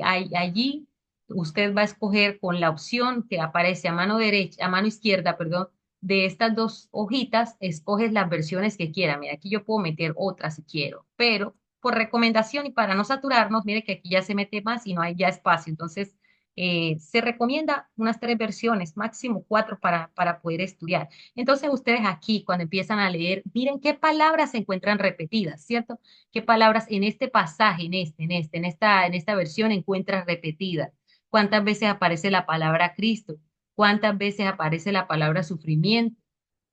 allí usted va a escoger con la opción que aparece a mano derecha, a mano izquierda, perdón, de estas dos hojitas, escoges las versiones que quiera. Mira, aquí yo puedo meter otras si quiero, pero por recomendación y para no saturarnos, mire que aquí ya se mete más y no hay ya espacio. Entonces, se recomienda unas tres versiones, máximo cuatro para poder estudiar. Entonces, ustedes aquí, cuando empiezan a leer, miren qué palabras se encuentran repetidas, ¿cierto? ¿Qué palabras en este pasaje, en esta versión encuentras repetidas? ¿Cuántas veces aparece la palabra Cristo? ¿Cuántas veces aparece la palabra sufrimiento?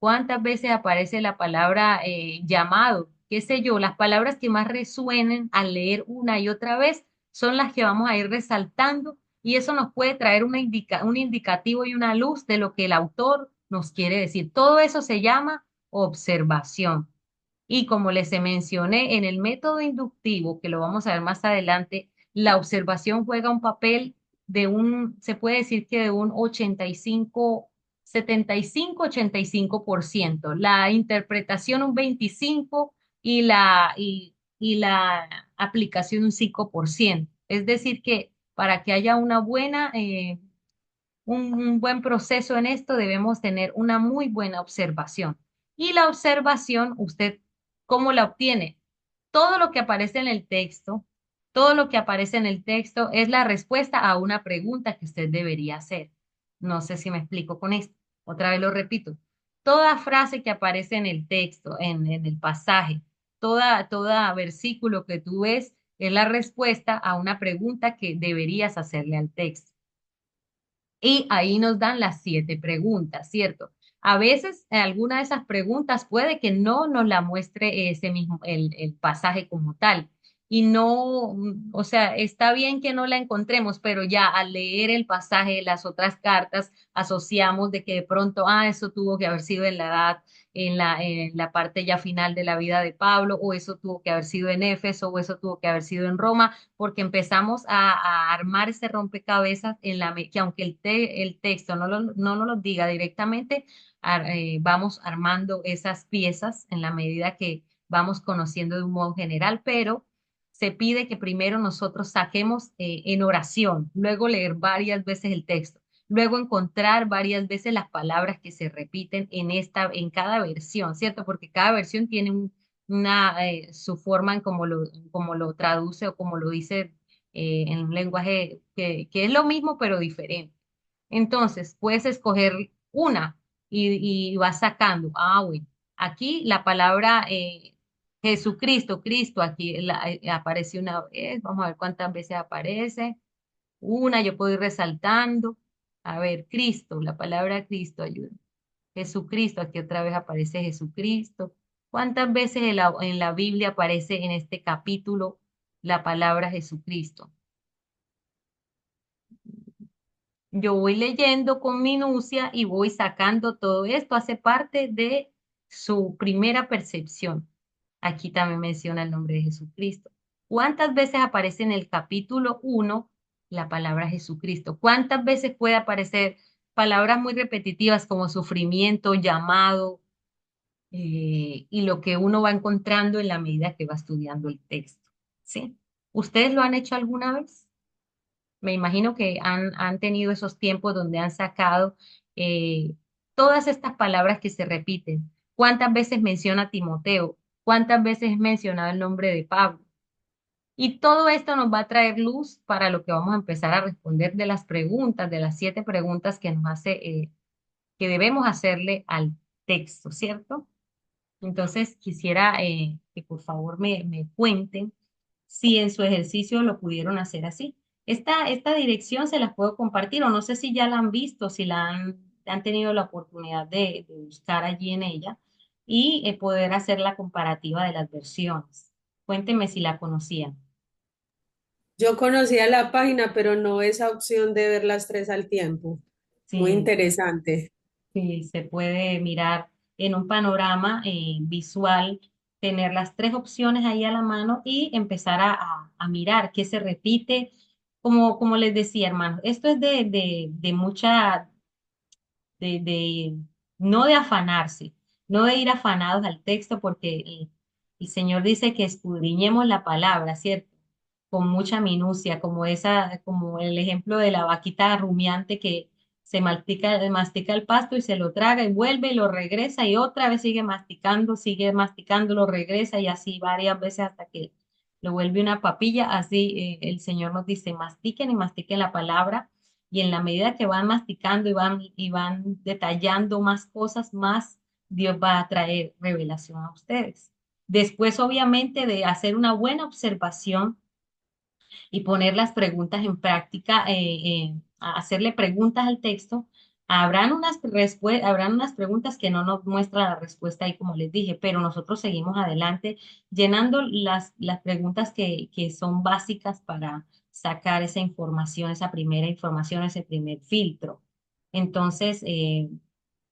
¿Cuántas veces aparece la palabra llamado? ¿Qué sé yo? Las palabras que más resuenen al leer una y otra vez son las que vamos a ir resaltando y eso nos puede traer un indicativo y una luz de lo que el autor nos quiere decir. Todo eso se llama observación. Y como les mencioné, en el método inductivo, que lo vamos a ver más adelante, la observación juega un papel se puede decir que de un 75, 75, 85%. La interpretación un 25, y la aplicación un 5%. Es decir, que para que haya una buena, un buen proceso en esto, debemos tener una muy buena observación. Y la observación, ¿usted cómo la obtiene? Todo lo que aparece en el texto, todo lo que aparece en el texto es la respuesta a una pregunta que usted debería hacer. No sé si me explico con esto. Otra vez lo repito. Toda frase que aparece en el texto, en el pasaje, toda versículo que tú ves es la respuesta a una pregunta que deberías hacerle al texto. Y ahí nos dan las 7 preguntas, ¿cierto? A veces alguna de esas preguntas puede que no nos la muestre ese mismo, el pasaje como tal. Y no, o sea, está bien que no la encontremos, pero ya al leer el pasaje de las otras cartas, asociamos de que de pronto, eso tuvo que haber sido en la edad, en la parte ya final de la vida de Pablo, o eso tuvo que haber sido en Éfeso, o eso tuvo que haber sido en Roma porque empezamos a armar ese rompecabezas que aunque el texto no nos lo diga directamente, vamos armando esas piezas en la medida que vamos conociendo de un modo general, pero se pide que primero nosotros saquemos en oración, luego leer varias veces el texto, luego encontrar varias veces las palabras que se repiten en cada versión, ¿cierto? Porque cada versión tiene su forma en cómo lo traduce o como lo dice en un lenguaje que es lo mismo pero diferente. Entonces, puedes escoger una y vas sacando. Bueno, aquí la palabra Jesucristo, Cristo, aquí aparece una vez, vamos a ver cuántas veces aparece. Una, yo puedo ir resaltando. A ver, Cristo, la palabra Cristo, ayuda. Jesucristo, aquí otra vez aparece Jesucristo. ¿Cuántas veces en la Biblia aparece en este capítulo la palabra Jesucristo? Yo voy leyendo con minucia y voy sacando todo esto, hace parte de su primera percepción. Aquí también menciona el nombre de Jesucristo. ¿Cuántas veces aparece en el capítulo 1 la palabra Jesucristo? ¿Cuántas veces puede aparecer palabras muy repetitivas como sufrimiento, llamado, y lo que uno va encontrando en la medida que va estudiando el texto? ¿Sí? ¿Ustedes lo han hecho alguna vez? Me imagino que han tenido esos tiempos donde han sacado eh, todas estas palabras que se repiten. ¿Cuántas veces menciona Timoteo? ¿Cuántas veces es mencionado el nombre de Pablo? Y todo esto nos va a traer luz para lo que vamos a empezar a responder de las preguntas, de las 7 preguntas que nos hace, que debemos hacerle al texto, ¿cierto? Entonces, quisiera que por favor me cuenten si en su ejercicio lo pudieron hacer así. Esta dirección se las puedo compartir o no sé si ya la han visto, si han tenido la oportunidad de buscar allí en ella y poder hacer la comparativa de las versiones. Cuéntenme si la conocían. Yo conocía la página, pero no esa opción de ver las tres al tiempo. Muy Sí, interesante. sí, se puede mirar en un panorama visual, tener las 3 opciones ahí a la mano y empezar a mirar qué se repite. Como les decía, hermanos, esto es de mucha, de no de afanarse, no de ir afanados al texto, porque el Señor dice que escudriñemos la palabra, ¿cierto? Con mucha minucia, como el ejemplo de la vaquita rumiante que se mastica el pasto y se lo traga y vuelve y lo regresa y otra vez sigue masticando, lo regresa y así varias veces hasta que lo vuelve una papilla. Así el Señor nos dice, mastiquen y mastiquen la palabra y en la medida que van masticando y van detallando más cosas, más Dios va a traer revelación a ustedes. Después, obviamente, de hacer una buena observación y poner las preguntas en práctica, a hacerle preguntas al texto, habrán unas preguntas que no nos muestra la respuesta ahí, como les dije, pero nosotros seguimos adelante llenando las preguntas que son básicas para sacar esa información, esa primera información, ese primer filtro. Entonces,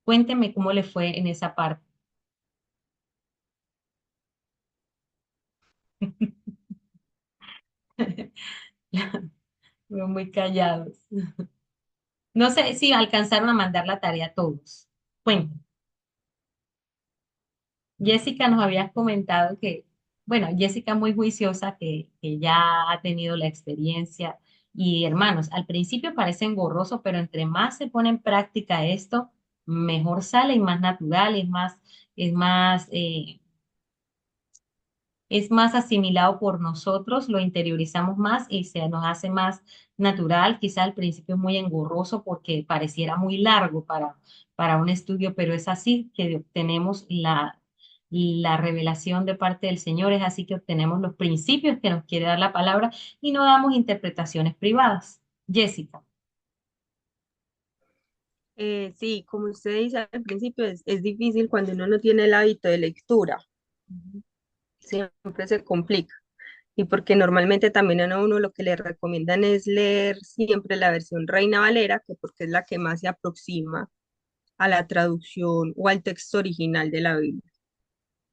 cuénteme cómo le fue en esa parte. Muy callados. No sé si alcanzaron a mandar la tarea todos. Cuénteme. Jessica nos había comentado que, bueno, Jessica muy juiciosa, que ya ha tenido la experiencia. Y hermanos, al principio parece engorroso, pero entre más se pone en práctica esto, mejor sale y más natural, es más, es más asimilado por nosotros, lo interiorizamos más y se nos hace más natural. Quizá al principio es muy engorroso porque pareciera muy largo para un estudio, pero es así que obtenemos la revelación de parte del Señor, es así que obtenemos los principios que nos quiere dar la palabra y no damos interpretaciones privadas. Jessica. Sí, como usted dice al principio, es difícil cuando uno no tiene el hábito de lectura, siempre se complica. Y porque normalmente también a uno lo que le recomiendan es leer siempre la versión Reina Valera, que porque es la que más se aproxima a la traducción o al texto original de la Biblia.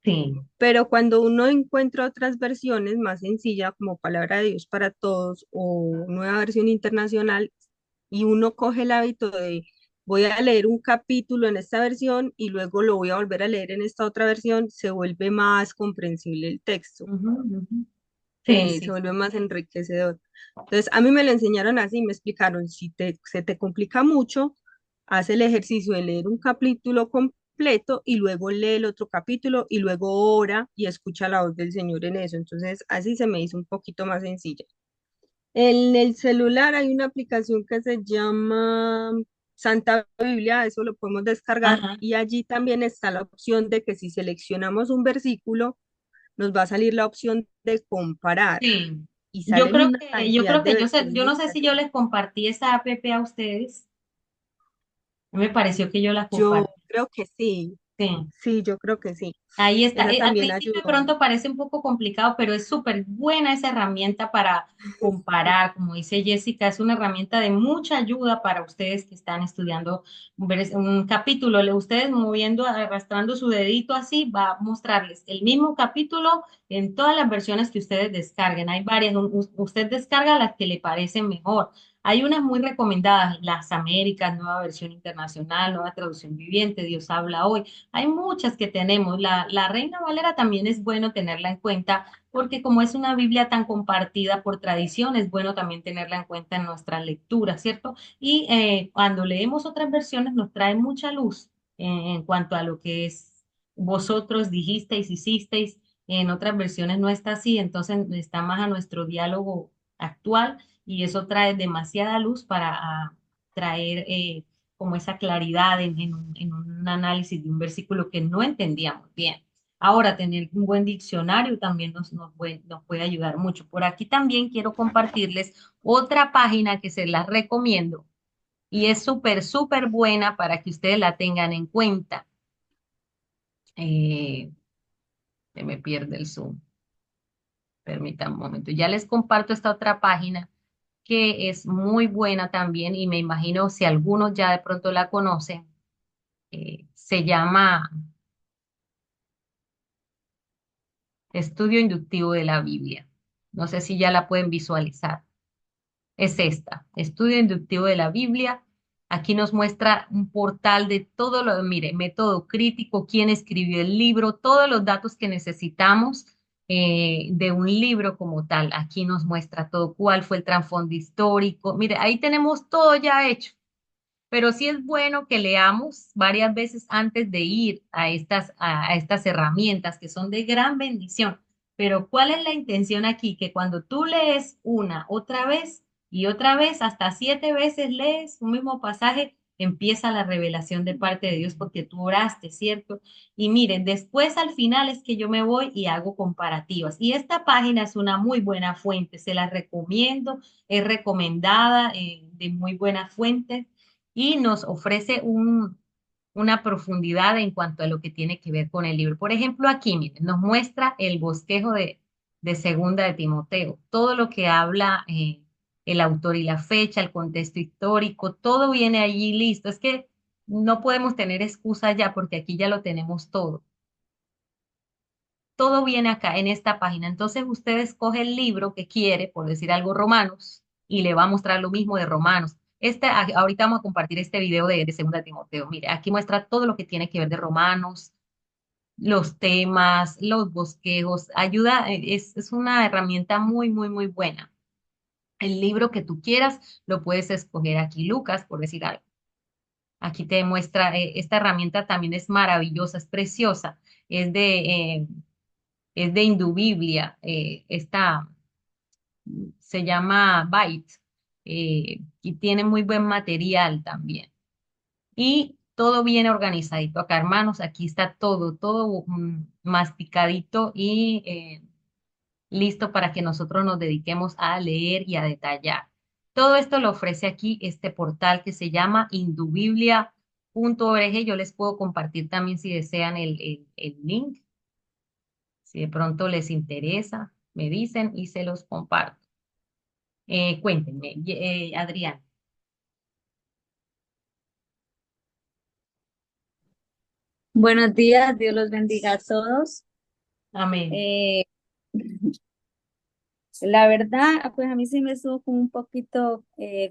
Sí. Pero cuando uno encuentra otras versiones más sencillas, como Palabra de Dios para Todos o Nueva Versión Internacional, y uno coge el hábito de voy a leer un capítulo en esta versión y luego lo voy a volver a leer en esta otra versión, se vuelve más comprensible el texto, Ujú, ujú. Sí, sí, se vuelve sí. más enriquecedor. Entonces, a mí me lo enseñaron así, me explicaron, si se te complica mucho, haz el ejercicio de leer un capítulo completo y luego lee el otro capítulo y luego ora y escucha la voz del Señor en eso. Entonces, así se me hizo un poquito más sencilla. En el celular hay una aplicación que se llama Santa Biblia, eso lo podemos descargar Ajá. y allí también está la opción de que si seleccionamos un versículo, nos va a salir la opción de comparar Sí. y Yo salen creo una que, yo cantidad creo de que yo sé, versiones yo no sé si yo diferentes. les compartí esa app a ustedes. Me pareció que yo la Yo compartí. creo que sí, Sí. sí, yo creo que sí. Ahí está. Esa Al también principio de ayudó. pronto parece un poco complicado, pero es súper buena esa herramienta para comparar. Como dice Jessica, es una herramienta de mucha ayuda para ustedes que están estudiando un capítulo. Ustedes moviendo, arrastrando su dedito así, va a mostrarles el mismo capítulo en todas las versiones que ustedes descarguen. Hay varias. Usted descarga las que le parecen mejor. Hay unas muy recomendadas, Las Américas, Nueva Versión Internacional, Nueva Traducción Viviente, Dios habla hoy. Hay muchas que tenemos. La Reina Valera también es bueno tenerla en cuenta porque como es una Biblia tan compartida por tradición, es bueno también tenerla en cuenta en nuestra lectura, ¿cierto? Y cuando leemos otras versiones nos trae mucha luz en cuanto a lo que es vosotros dijisteis, hicisteis. En otras versiones no está así, entonces está más a nuestro diálogo actual y eso trae demasiada luz para traer como esa claridad en un análisis de un versículo que no entendíamos bien. Ahora, tener un buen diccionario también nos puede ayudar mucho. Por aquí también quiero compartirles otra página que se las recomiendo y es súper, súper buena para que ustedes la tengan en cuenta. Eh, Se me pierde el zoom. Permítanme un momento. Ya les comparto esta otra página que es muy buena también y me imagino si algunos ya de pronto la conocen. Se llama Estudio Inductivo de la Biblia. No sé si ya la pueden visualizar. Es esta, Estudio Inductivo de la Biblia. Aquí nos muestra un portal de todo lo, mire, método crítico, quién escribió el libro, todos los datos que necesitamos de un libro como tal. Aquí nos muestra todo, cuál fue el trasfondo histórico. Mire, ahí tenemos todo ya hecho. Pero sí es bueno que leamos varias veces antes de ir a estas herramientas que son de gran bendición. Pero ¿cuál es la intención aquí? Que cuando tú lees una, otra vez y otra vez, hasta 7 veces lees un mismo pasaje, empieza la revelación de parte de Dios porque tú oraste, ¿cierto? Y miren, después al final es que yo me voy y hago comparativas. Y esta página es una muy buena fuente, se la recomiendo, es recomendada de muy buena fuente y nos ofrece una profundidad en cuanto a lo que tiene que ver con el libro. Por ejemplo, aquí, miren, nos muestra el bosquejo de Segunda de Timoteo, todo lo que habla el autor y la fecha, el contexto histórico, todo viene allí listo. Es que no podemos tener excusa ya porque aquí ya lo tenemos todo. Todo viene acá en esta página. Entonces usted escoge el libro que quiere, por decir algo, Romanos, y le va a mostrar lo mismo de Romanos. Ahorita vamos a compartir este video de Segunda de Timoteo. Mire, aquí muestra todo lo que tiene que ver de Romanos, los temas, los bosquejos, ayuda, es una herramienta muy, muy, muy buena. El libro que tú quieras lo puedes escoger aquí, Lucas, por decir algo. Aquí te muestra, esta herramienta también es maravillosa, es preciosa, es de, eh, es de Indubiblia, esta se llama Byte, y tiene muy buen material también. Y todo bien organizadito acá, hermanos, aquí está todo, todo masticadito y listo para que nosotros nos dediquemos a leer y a detallar. Todo esto lo ofrece aquí este portal que se llama indubiblia.org. Yo les puedo compartir también si desean el link, si de pronto les interesa, me dicen y se los comparto. Cuéntenme, Adrián. Buenos días, Dios los bendiga a todos. Amén. Eh, la verdad, pues a mí sí me estuvo como un poquito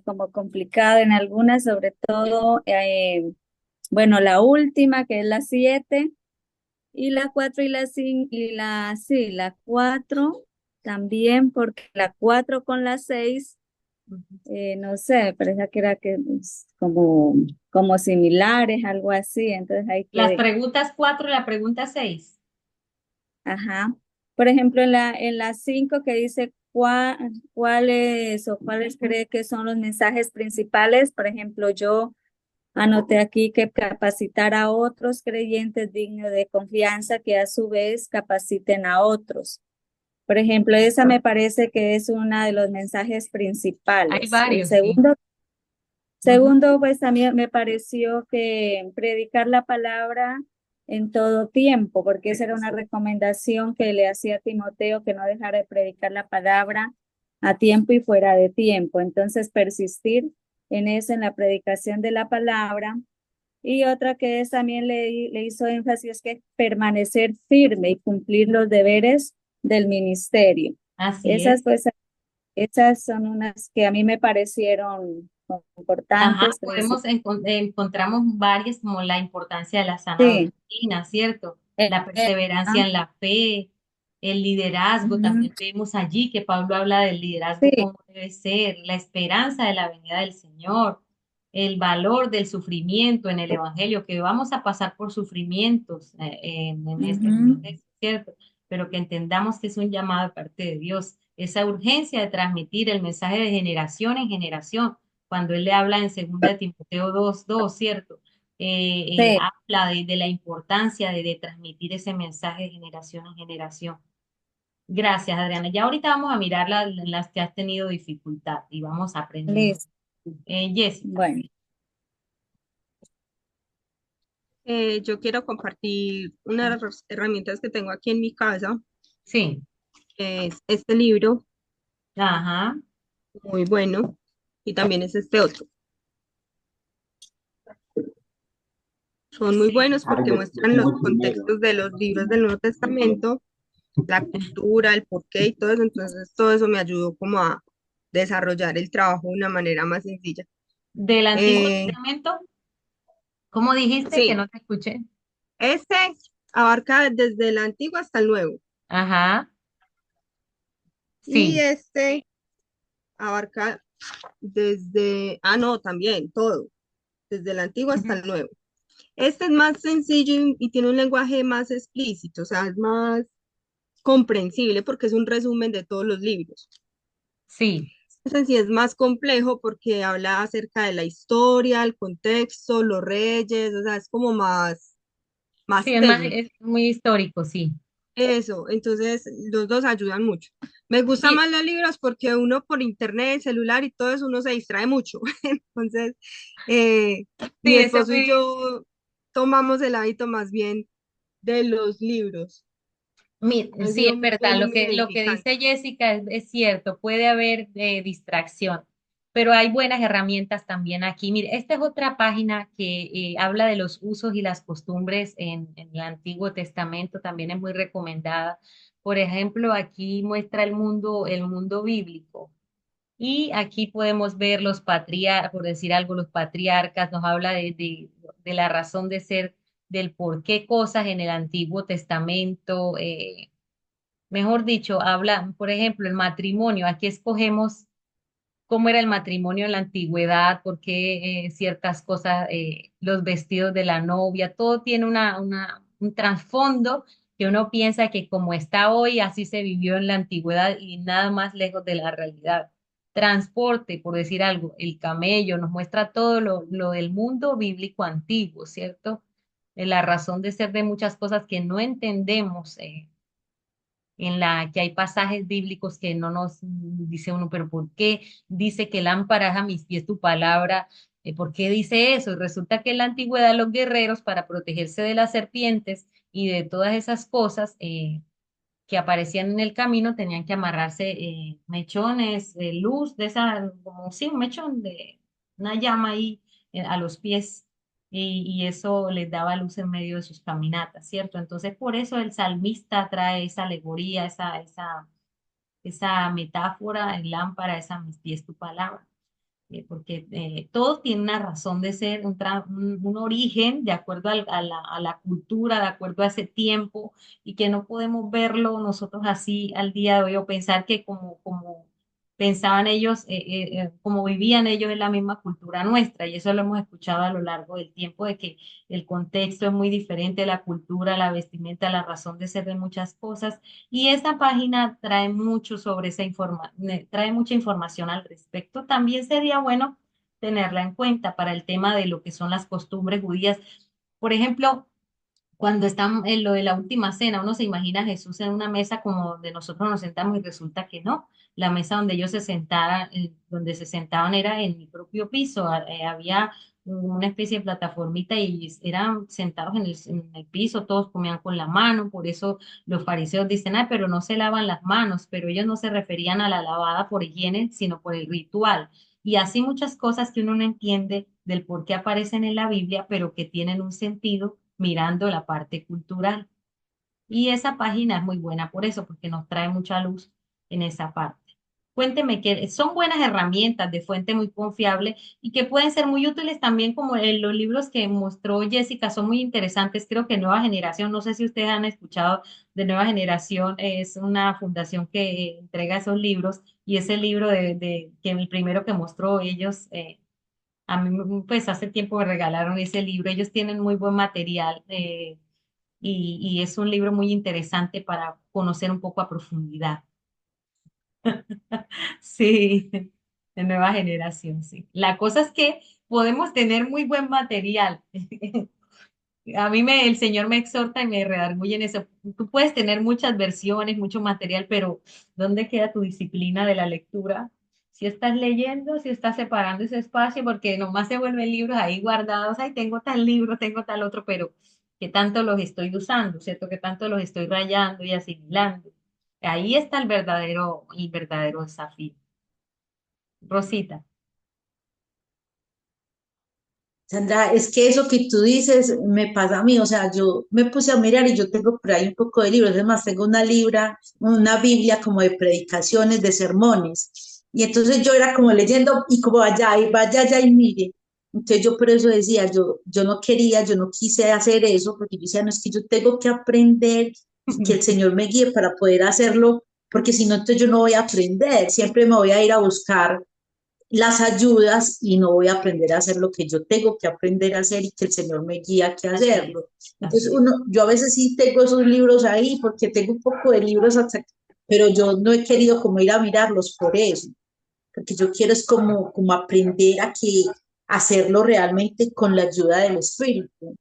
como complicado en algunas, sobre todo, bueno, la última, que es la 7, y la 4 y la 5, sí, la 4 también, porque la 4 con la 6, no sé, me parece que era que es como similares, algo así, entonces hay Las que... preguntas 4 y la pregunta 6. Ajá. Por ejemplo, en la 5 que dice cuáles cree que son los mensajes principales. Por ejemplo, yo anoté aquí que capacitar a otros creyentes dignos de confianza que a su vez capaciten a otros. Por ejemplo, esa me parece que es uno de los mensajes Hay principales. El varios, sí. segundo Ujú. Segundo, pues también me pareció que predicar la palabra en todo tiempo, porque esa era una recomendación que le hacía a Timoteo, que no dejara de predicar la palabra a tiempo y fuera de tiempo. Entonces, persistir en eso, en la predicación de la palabra. Y otra que es, también le hizo énfasis, es que permanecer firme y cumplir los deberes del ministerio. Así es. Esas, pues, esas son unas que a mí me parecieron Ajá, importantes. encontramos varias como la importancia de la sana Sí, doctrina, ¿cierto? eh, La perseverancia ah, en la fe, el liderazgo, ujú, también vemos allí que Pablo habla del liderazgo sí, como debe ser, la esperanza de la venida del Señor, el valor del sufrimiento en el Evangelio, que vamos a pasar por sufrimientos en este ujú, contexto, ¿cierto? Pero que entendamos que es un llamado de parte de Dios, esa urgencia de transmitir el mensaje de generación en generación cuando él le habla en 2 Timoteo 2:2, ¿cierto? sí, Habla de la importancia de transmitir ese mensaje de generación en generación. Gracias, Adriana. Ya ahorita vamos a mirar las que has tenido dificultad y vamos aprendiendo. listo. Jessica, Bueno, Yo quiero compartir una de las herramientas que tengo aquí en mi casa, sí, que es este libro, ajá, muy bueno, y también es este otro. Son muy sí, buenos porque muestran los contextos de los libros del Nuevo Testamento, la cultura, el porqué y todo eso. Entonces, todo eso me ayudó como a desarrollar el trabajo de una manera más sencilla. del Antiguo Eh, Testamento, ¿cómo dijiste que sí, no te escuché? este abarca desde el Antiguo hasta el Nuevo. Ajá, Y sí, este abarca desde, no, también todo, desde el Antiguo hasta ujú, el Nuevo. Este es más sencillo y tiene un lenguaje más explícito, o sea, es más comprensible porque es un resumen de todos los libros. sí. Este sí es más complejo porque habla acerca de la historia, el contexto, los reyes, o sea, es como más Sí, técnico. es muy histórico, sí. Eso, entonces los dos ayudan mucho. Me gustan Sí, más los libros porque uno por internet, celular y todo eso, uno se distrae mucho. Entonces, eh, mi sí, ese esposo y fue. yo tomamos el hábito más bien de los libros. Ha Sí, sido es verdad, muy lo que edificante. dice Jessica es cierto, puede haber distracción, pero hay buenas herramientas también aquí. Mire, esta es otra página que habla de los usos y las costumbres en el Antiguo Testamento, también es muy recomendada. Por ejemplo, aquí muestra el mundo bíblico. Y aquí podemos ver los patriarcas, por decir algo, los patriarcas, nos habla de la razón de ser del por qué cosas en el Antiguo Testamento, mejor dicho, habla, por ejemplo, el matrimonio. Aquí escogemos cómo era el matrimonio en la antigüedad, por qué ciertas cosas, los vestidos de la novia, todo tiene un trasfondo que uno piensa que como está hoy, así se vivió en la antigüedad y nada más lejos de la realidad. Transporte, por decir algo, el camello nos muestra todo lo del mundo bíblico antiguo, ¿cierto? La razón de ser de muchas cosas que no entendemos. En la que hay pasajes bíblicos que no nos dice uno, pero ¿por qué dice que lámpara es a mis pies tu palabra? ¿Por qué dice eso? Y resulta que en la antigüedad los guerreros, para protegerse de las serpientes y de todas esas cosas, que aparecían en el camino, tenían que amarrarse mechones de luz, de esa, como sí, un mechón de una llama ahí a los pies, y eso les daba luz en medio de sus caminatas, ¿cierto? Entonces, por eso el salmista trae esa alegoría, esa metáfora en lámpara, esa a mis pies tu palabra, porque todo tiene una razón de ser, un origen de acuerdo a la cultura, de acuerdo a ese tiempo, y que no podemos verlo nosotros así al día de hoy o pensar que como pensaban ellos, como vivían ellos en la misma cultura nuestra, y eso lo hemos escuchado a lo largo del tiempo, de que el contexto es muy diferente, la cultura, la vestimenta, la razón de ser de muchas cosas, y esta página trae mucho sobre esa trae mucha información al respecto. También sería bueno tenerla en cuenta para el tema de lo que son las costumbres judías. Por ejemplo, cuando están en lo de la última cena, uno se imagina a Jesús en una mesa como donde nosotros nos sentamos y resulta que no. La mesa donde ellos se sentaban, donde se sentaban era en el propio piso. Había una especie de plataformita y eran sentados en el piso, todos comían con la mano. Por eso los fariseos dicen, ay, pero no se lavan las manos, pero ellos no se referían a la lavada por higiene, sino por el ritual. Y así muchas cosas que uno no entiende del por qué aparecen en la Biblia, pero que tienen un sentido mirando la parte cultural. Y esa página es muy buena por eso, porque nos trae mucha luz en esa parte. Cuénteme que son buenas herramientas de fuente muy confiable y que pueden ser muy útiles también, como en los libros que mostró Jessica, son muy interesantes. Creo que Nueva Generación, no sé si ustedes han escuchado de Nueva Generación, es una fundación que entrega esos libros, y ese libro que el primero que mostró ellos, a mí, pues hace tiempo me regalaron ese libro. Ellos tienen muy buen material, y es un libro muy interesante para conocer un poco a profundidad. Sí, de Nueva Generación, sí. La cosa es que podemos tener muy buen material. El Señor me exhorta y me redarguye en eso. Tú puedes tener muchas versiones, mucho material, pero ¿dónde queda tu disciplina de la lectura? Si estás leyendo, si estás separando ese espacio, porque nomás se vuelven libros ahí guardados, ay, tengo tal libro, tengo tal otro, pero ¿qué tanto los estoy usando, cierto? ¿Qué tanto los estoy rayando y asimilando? Ahí está el verdadero desafío. Rosita. Sandra, es que eso que tú dices me pasa a mí, o sea, yo me puse a mirar y yo tengo por ahí un poco de libros, además tengo una Biblia como de predicaciones, de sermones, y entonces yo era como leyendo y como vaya allá y mire, entonces yo por eso decía, yo no quería, yo no quise hacer eso, porque yo decía, no, es que yo tengo que aprender y que el Señor me guíe para poder hacerlo, porque si no, entonces yo no voy a aprender, siempre me voy a ir a buscar las ayudas y no voy a aprender a hacer lo que yo tengo que aprender a hacer y que el Señor me guía que Así es, hacerlo. Entonces, así es. yo a veces sí tengo esos libros ahí porque tengo un poco de libros, pero yo no he querido como ir a mirarlos por eso, porque yo quiero es como aprender a hacerlo realmente con la ayuda del Espíritu.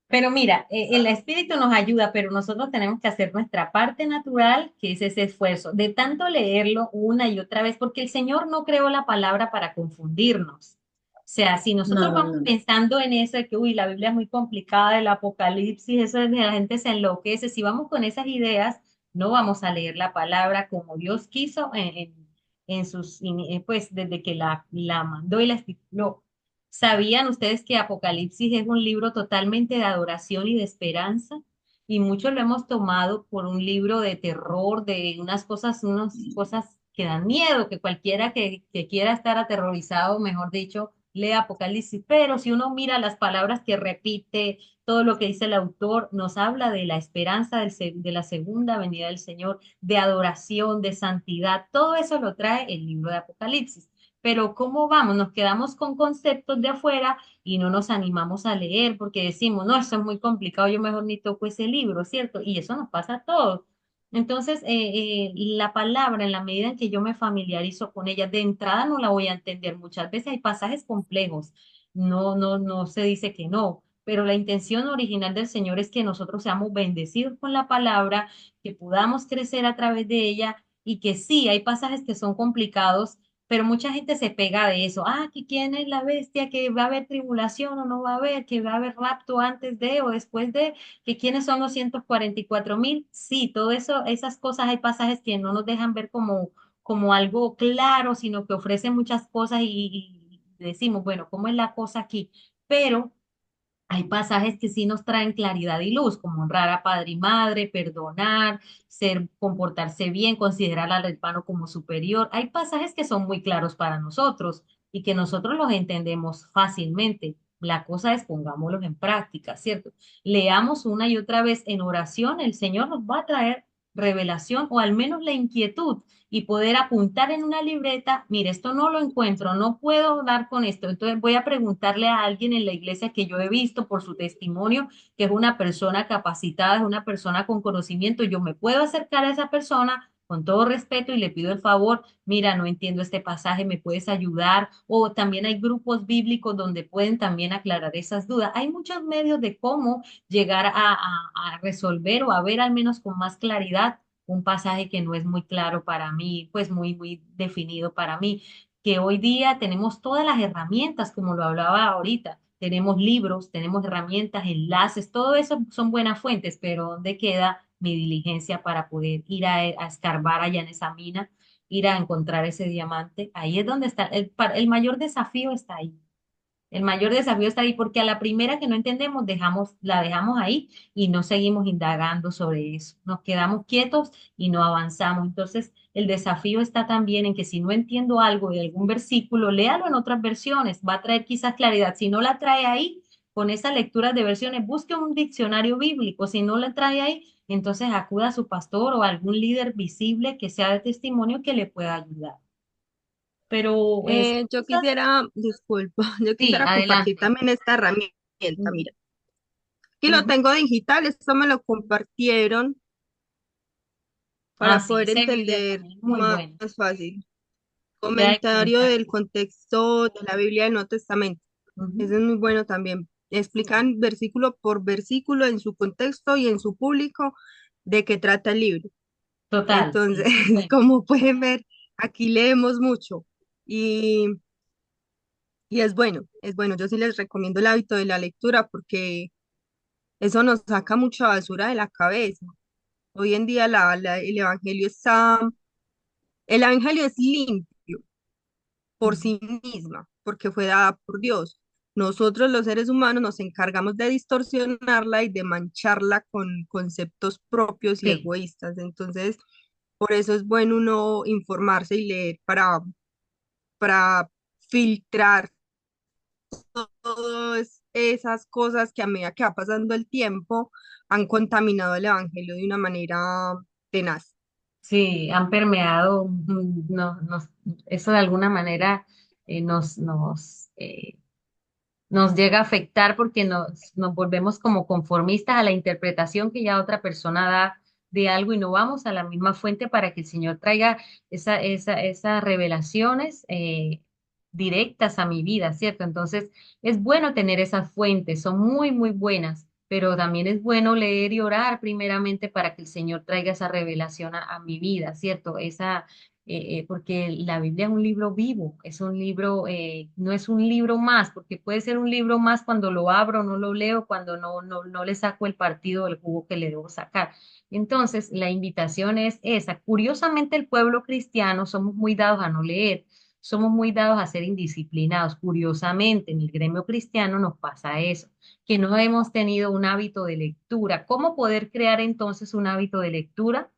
Pero mira, el espíritu nos ayuda, pero nosotros tenemos que hacer nuestra parte natural, que es ese esfuerzo de tanto leerlo una y otra vez, porque el Señor no creó la palabra para confundirnos. O sea, si No, nosotros no, vamos no. pensando en eso de que, uy, la Biblia es muy complicada, el Apocalipsis, eso es de la gente se enloquece, si vamos con esas ideas, no vamos a leer la palabra como Dios quiso pues desde que la mandó y la estipuló. ¿Sabían ustedes que Apocalipsis es un libro totalmente de adoración y de esperanza? Y muchos lo hemos tomado por un libro de terror, de unas cosas que dan miedo, que cualquiera que quiera estar aterrorizado, mejor dicho, lee Apocalipsis, pero si uno mira las palabras que repite, todo lo que dice el autor, nos habla de la esperanza de la segunda venida del Señor, de adoración, de santidad, todo eso lo trae el libro de Apocalipsis. Pero ¿cómo vamos? Nos quedamos con conceptos de afuera y no nos animamos a leer porque decimos, no, eso es muy complicado, yo mejor ni toco ese libro, ¿cierto? Y eso nos pasa a todos. Entonces, la palabra, en la medida en que yo me familiarizo con ella, de entrada no la voy a entender. Muchas veces hay pasajes complejos, no se dice que no, pero la intención original del Señor es que nosotros seamos bendecidos con la palabra, que podamos crecer a través de ella y que sí, hay pasajes que son complicados, pero mucha gente se pega de eso. Ah, que quién es la bestia, que va a haber tribulación o no va a haber, que va a haber rapto antes de o después de, que quiénes son los 144.000. Sí, todo eso, esas cosas, hay pasajes que no nos dejan ver como algo claro, sino que ofrecen muchas cosas y decimos, bueno, ¿cómo es la cosa aquí? Pero hay pasajes que sí nos traen claridad y luz, como honrar a padre y madre, perdonar, comportarse bien, considerar al hermano como superior. Hay pasajes que son muy claros para nosotros y que nosotros los entendemos fácilmente. La cosa es pongámoslos en práctica, ¿cierto? Leamos una y otra vez en oración, el Señor nos va a traer revelación o al menos la inquietud y poder apuntar en una libreta, mire, esto no lo encuentro, no puedo dar con esto, entonces voy a preguntarle a alguien en la iglesia que yo he visto por su testimonio, que es una persona capacitada, es una persona con conocimiento, yo me puedo acercar a esa persona con todo respeto y le pido el favor, mira, no entiendo este pasaje, ¿me puedes ayudar? O también hay grupos bíblicos donde pueden también aclarar esas dudas. Hay muchos medios de cómo llegar a resolver o a ver al menos con más claridad un pasaje que no es muy claro para mí, pues muy definido para mí, que hoy día tenemos todas las herramientas, como lo hablaba ahorita, tenemos libros, tenemos herramientas, enlaces, todo eso son buenas fuentes, pero ¿dónde queda mi diligencia para poder ir a escarbar allá en esa mina, ir a encontrar ese diamante? Ahí es donde está, el mayor desafío está ahí. El mayor desafío está ahí porque a la primera que no entendemos, la dejamos ahí y no seguimos indagando sobre eso. Nos quedamos quietos y no avanzamos. Entonces, el desafío está también en que si no entiendo algo de algún versículo, léalo en otras versiones. Va a traer quizás claridad. Si no la trae ahí, con esa lectura de versiones, busque un diccionario bíblico. Si no la trae ahí, entonces acuda a su pastor o a algún líder visible que sea de testimonio que le pueda ayudar. Pero Yo quisiera, disculpa, yo sí, quisiera compartir adelante. también esta herramienta. Ujú, Mira, aquí lo ujú. tengo digital, esto me lo compartieron Ah, para sí, poder ese video entender también es muy más bueno. fácil. Ya de Comentario comentar. del contexto de la Biblia del Nuevo Testamento. Ujú. Ese es muy bueno también. Sí, Explican versículo por versículo en su contexto y en su público de qué trata el libro. total, sí, Entonces, ese es bueno. como pueden ver, aquí leemos mucho y, y es bueno. Yo sí les recomiendo el hábito de la lectura porque eso nos saca mucha basura de la cabeza. Hoy en día el evangelio es limpio por Ujú. sí misma, porque fue dada por Dios. Nosotros los seres humanos nos encargamos de distorsionarla y de mancharla con conceptos propios y Sí, egoístas. Entonces, por eso es bueno uno informarse y leer para filtrar todas esas cosas que a medida que va pasando el tiempo han contaminado el evangelio de una manera tenaz. sí, han permeado, eso de alguna manera nos llega a afectar porque nos volvemos como conformistas a la interpretación que ya otra persona da de algo y no vamos a la misma fuente para que el Señor traiga esas revelaciones directas a mi vida, ¿cierto? Entonces, es bueno tener esas fuentes, son muy buenas, pero también es bueno leer y orar primeramente para que el Señor traiga esa revelación a mi vida, ¿cierto? Porque la Biblia es un libro vivo, es un libro, no es un libro más, porque puede ser un libro más cuando lo abro, no lo leo, cuando no le saco el partido del jugo que le debo sacar. Entonces, la invitación es esa. Curiosamente, el pueblo cristiano somos muy dados a no leer, somos muy dados a ser indisciplinados. Curiosamente, en el gremio cristiano nos pasa eso, que no hemos tenido un hábito de lectura. ¿Cómo poder crear entonces un hábito de lectura?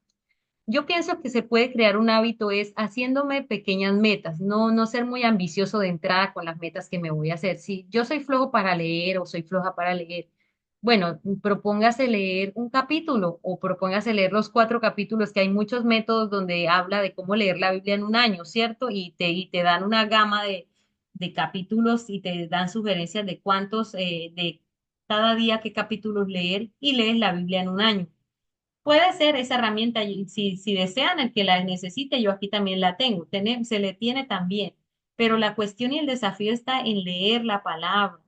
yo pienso que se puede crear un hábito es haciéndome pequeñas metas, no ser muy ambicioso de entrada con las metas que me voy a hacer. Si yo soy flojo para leer o soy floja para leer, bueno, propóngase leer un capítulo o propóngase leer los 4 capítulos, que hay muchos métodos donde habla de cómo leer la Biblia en un año, ¿cierto? Y te dan una gama de capítulos y te dan sugerencias de cuántos, de cada día qué capítulos leer y lees la Biblia en un año. Puede ser esa herramienta, y si desean el que la necesite, yo aquí también la tengo, se le tiene también, pero la cuestión y el desafío está en leer la palabra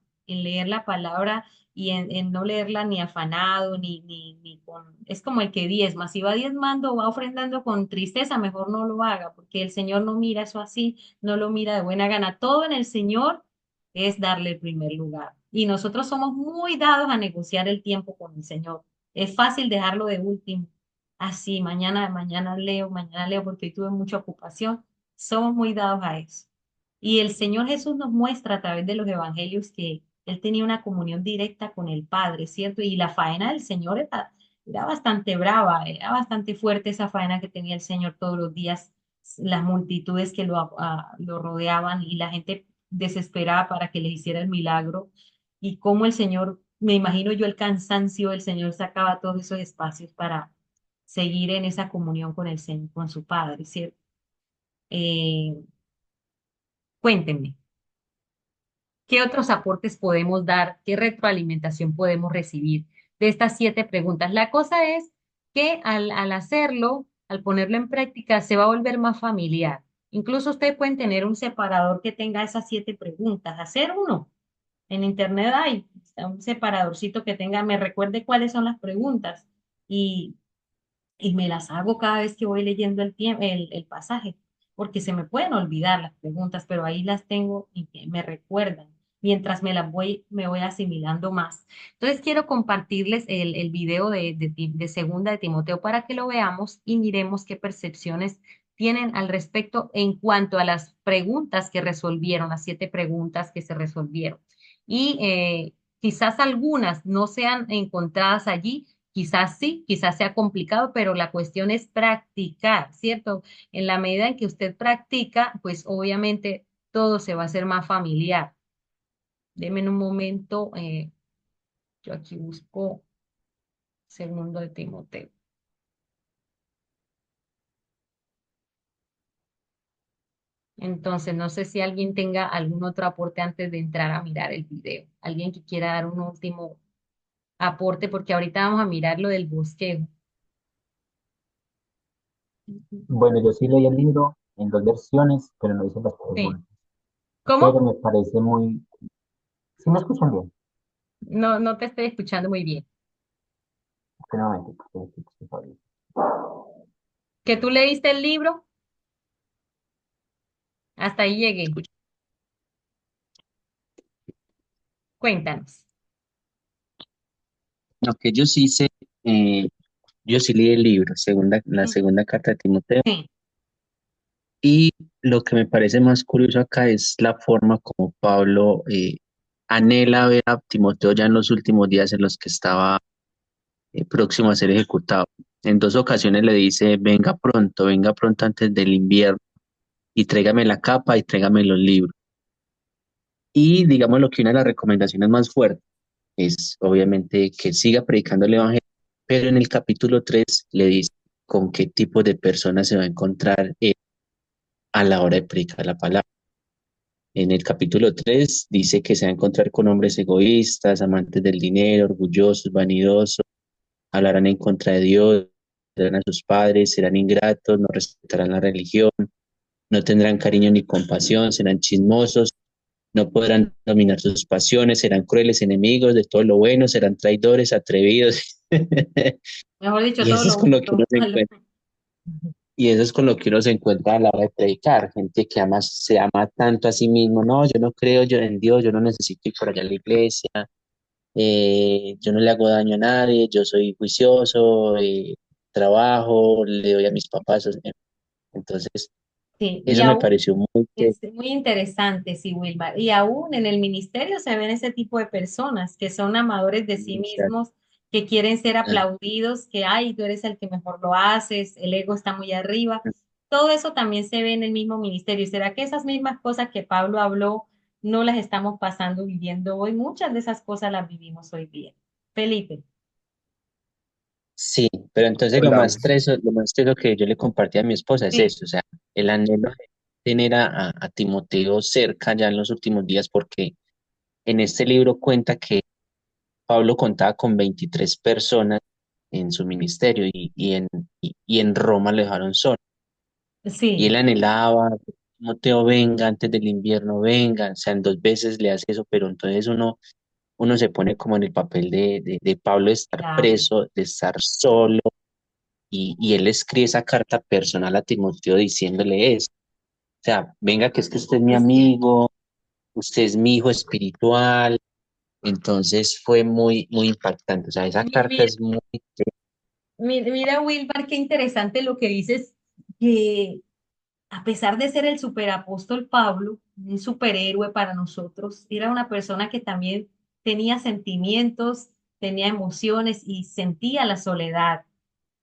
y en no leerla ni afanado, ni con, es como el que diezma, si va diezmando o va ofrendando con tristeza, mejor no lo haga, porque el Señor no mira eso así, no lo mira de buena gana, todo en el Señor es darle el primer lugar, y nosotros somos muy dados a negociar el tiempo con el Señor. Es fácil dejarlo de último. Así, mañana leo porque hoy tuve mucha ocupación. Somos muy dados a eso. Y el Señor Jesús nos muestra a través de los evangelios que Él tenía una comunión directa con el Padre, ¿cierto? Y la faena del Señor era bastante brava, era bastante fuerte esa faena que tenía el Señor todos los días, las multitudes que lo rodeaban y la gente desesperada para que le hiciera el milagro y cómo el Señor, me imagino yo el cansancio, el Señor sacaba todos esos espacios para seguir en esa comunión con el Señor, con su Padre, ¿cierto? Eh, Cuéntenme, ¿qué otros aportes podemos dar? ¿Qué retroalimentación podemos recibir de estas 7 preguntas? La cosa es que al hacerlo, al ponerlo en práctica, se va a volver más familiar. Incluso ustedes pueden tener un separador que tenga esas 7 preguntas, hacer uno. En internet hay está un separadorcito que tenga, me recuerde cuáles son las preguntas y, y me las hago cada vez que voy leyendo el pasaje, porque se me pueden olvidar las preguntas, pero ahí las tengo y que me recuerdan mientras me voy asimilando más. Entonces quiero compartirles el video de segunda de Timoteo para que lo veamos y miremos qué percepciones tienen al respecto en cuanto a las preguntas que resolvieron, las 7 preguntas que se resolvieron. Y quizás algunas no sean encontradas allí, quizás sí, quizás sea complicado, pero la cuestión es practicar, ¿cierto? En la medida en que usted practica, pues obviamente todo se va a hacer más familiar. Deme un momento, yo aquí busco segundo de Timoteo. Entonces, no sé si alguien tenga algún otro aporte antes de entrar a mirar el video. Alguien que quiera dar un último aporte, porque ahorita vamos a mirar lo del bosquejo. Bueno, yo sí leí el libro en 2 versiones, pero no hice las Sí. preguntas. Pero ¿Cómo? me parece muy... ¿Sí me escuchan bien? No te estoy escuchando muy bien. Espera un momento, porque estoy sorry. ¿Que tú leíste el libro? Hasta ahí llegué. Escucha. Cuéntanos. Lo que yo sí sé, eh, yo sí leí el libro, la Ujú. segunda carta de Timoteo, Sí, y lo que me parece más curioso acá es la forma como Pablo anhela ver a Timoteo ya en los últimos días en los que estaba próximo a ser ejecutado. En 2 ocasiones le dice, venga pronto antes del invierno y tráigame la capa y tráigame los libros. Y digamos lo que una de las recomendaciones más fuertes es obviamente que siga predicando el evangelio, pero en el capítulo 3 le dice con qué tipo de personas se va a encontrar a la hora de predicar la palabra. En el capítulo 3 dice que se va a encontrar con hombres egoístas, amantes del dinero, orgullosos, vanidosos, hablarán en contra de Dios, serán a sus padres, serán ingratos, no respetarán la religión, no tendrán cariño ni compasión, serán chismosos, no podrán dominar sus pasiones, serán crueles enemigos de todo lo bueno, serán traidores, atrevidos. mejor dicho, Y todo eso es lo, con lo que lo uno se malo. encuentra. Y eso es con lo que uno se encuentra a la hora de predicar. Gente que ama, se ama tanto a sí mismo. No, yo no creo yo en Dios, yo no necesito ir por allá a la iglesia, yo no le hago daño a nadie, yo soy juicioso, trabajo, le doy a mis papás. Entonces, Sí, y eso me aún pareció muy es muy interesante, sí, Wilmar. Y aún en el ministerio se ven ese tipo de personas que son amadores de sí chévere. mismos que quieren ser aplaudidos, que, ay, tú eres el que mejor lo haces, el ego está muy arriba. Todo eso también se ve en el mismo ministerio. ¿Será que esas mismas cosas que Pablo habló no las estamos pasando, viviendo hoy? Muchas de esas cosas las vivimos hoy día. Felipe. Sí, pero entonces Hola. lo más teso que yo le compartí a mi esposa es Sí, eso, o sea, el anhelo de tener a Timoteo cerca ya en los últimos días, porque en este libro cuenta que Pablo contaba con 23 personas en su ministerio y en Roma lo dejaron solo. Y él sí, anhelaba que Timoteo venga antes del invierno, venga, o sea, en 2 veces le hace eso, pero entonces uno se pone como en el papel de Pablo de estar claro. preso, de estar solo, y él escribe esa carta personal a Timoteo diciéndole eso. O sea, venga, que es que usted es mi Es que, amigo, usted es mi hijo espiritual. Entonces fue muy, muy impactante. O sea, esa carta mira, es muy... mira, Wilmar, qué interesante lo que dices, que a pesar de ser el superapóstol Pablo, un superhéroe para nosotros, era una persona que también tenía sentimientos, tenía emociones y sentía la soledad,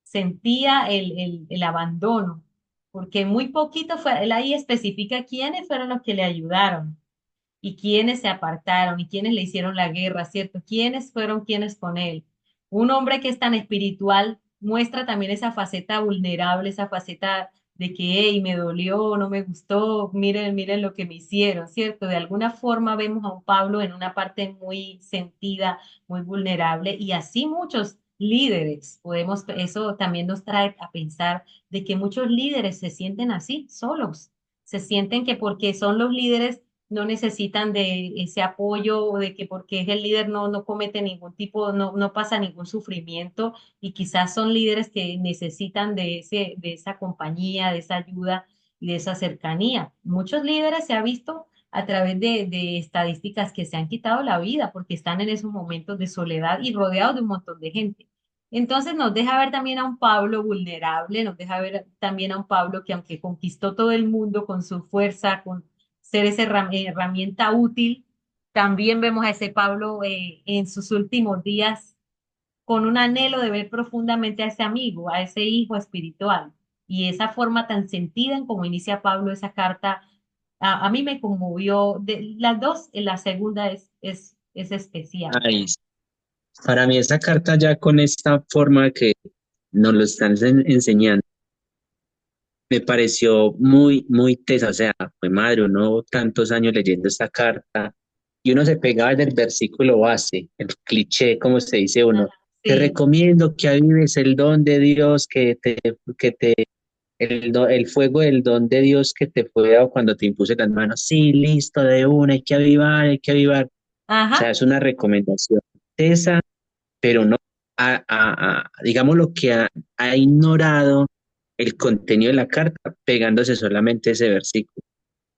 sentía el abandono, porque muy poquito fue, él ahí especifica quiénes fueron los que le ayudaron y quiénes se apartaron y quiénes le hicieron la guerra, ¿cierto? ¿Quiénes fueron quienes con él? Un hombre que es tan espiritual muestra también esa faceta vulnerable, esa faceta de que, hey, me dolió, no me gustó, miren, miren lo que me hicieron, ¿cierto? De alguna forma vemos a un Pablo en una parte muy sentida, muy vulnerable, y así muchos líderes, podemos, eso también nos trae a pensar de que muchos líderes se sienten así, solos, se sienten que porque son los líderes no necesitan de ese apoyo o de que porque es el líder no comete ningún tipo, no pasa ningún sufrimiento, y quizás son líderes que necesitan de esa compañía, de esa ayuda y de esa cercanía. Muchos líderes se ha visto a través de estadísticas que se han quitado la vida porque están en esos momentos de soledad y rodeados de un montón de gente. Entonces nos deja ver también a un Pablo vulnerable, nos deja ver también a un Pablo que aunque conquistó todo el mundo con su fuerza, con ser esa herramienta útil, también vemos a ese Pablo en sus últimos días con un anhelo de ver profundamente a ese amigo, a ese hijo espiritual. Y esa forma tan sentida en cómo inicia Pablo esa carta, a mí me conmovió. De las dos, la segunda es especial. Ay, para mí esa carta ya con esta forma que nos lo están enseñando, me pareció muy, muy tesa. O sea, fue madre, uno tantos años leyendo esta carta y uno se pegaba del versículo base, el cliché, como se dice Ah, uno. Te sí, recomiendo que avives el don de Dios, el fuego del don de Dios que te fue dado cuando te impuse las manos. Sí, listo, de una, hay que avivar, hay que avivar. O sea, ajá. es una recomendación esa, pero no, digamos lo que ha ignorado el contenido de la carta, pegándose solamente ese versículo.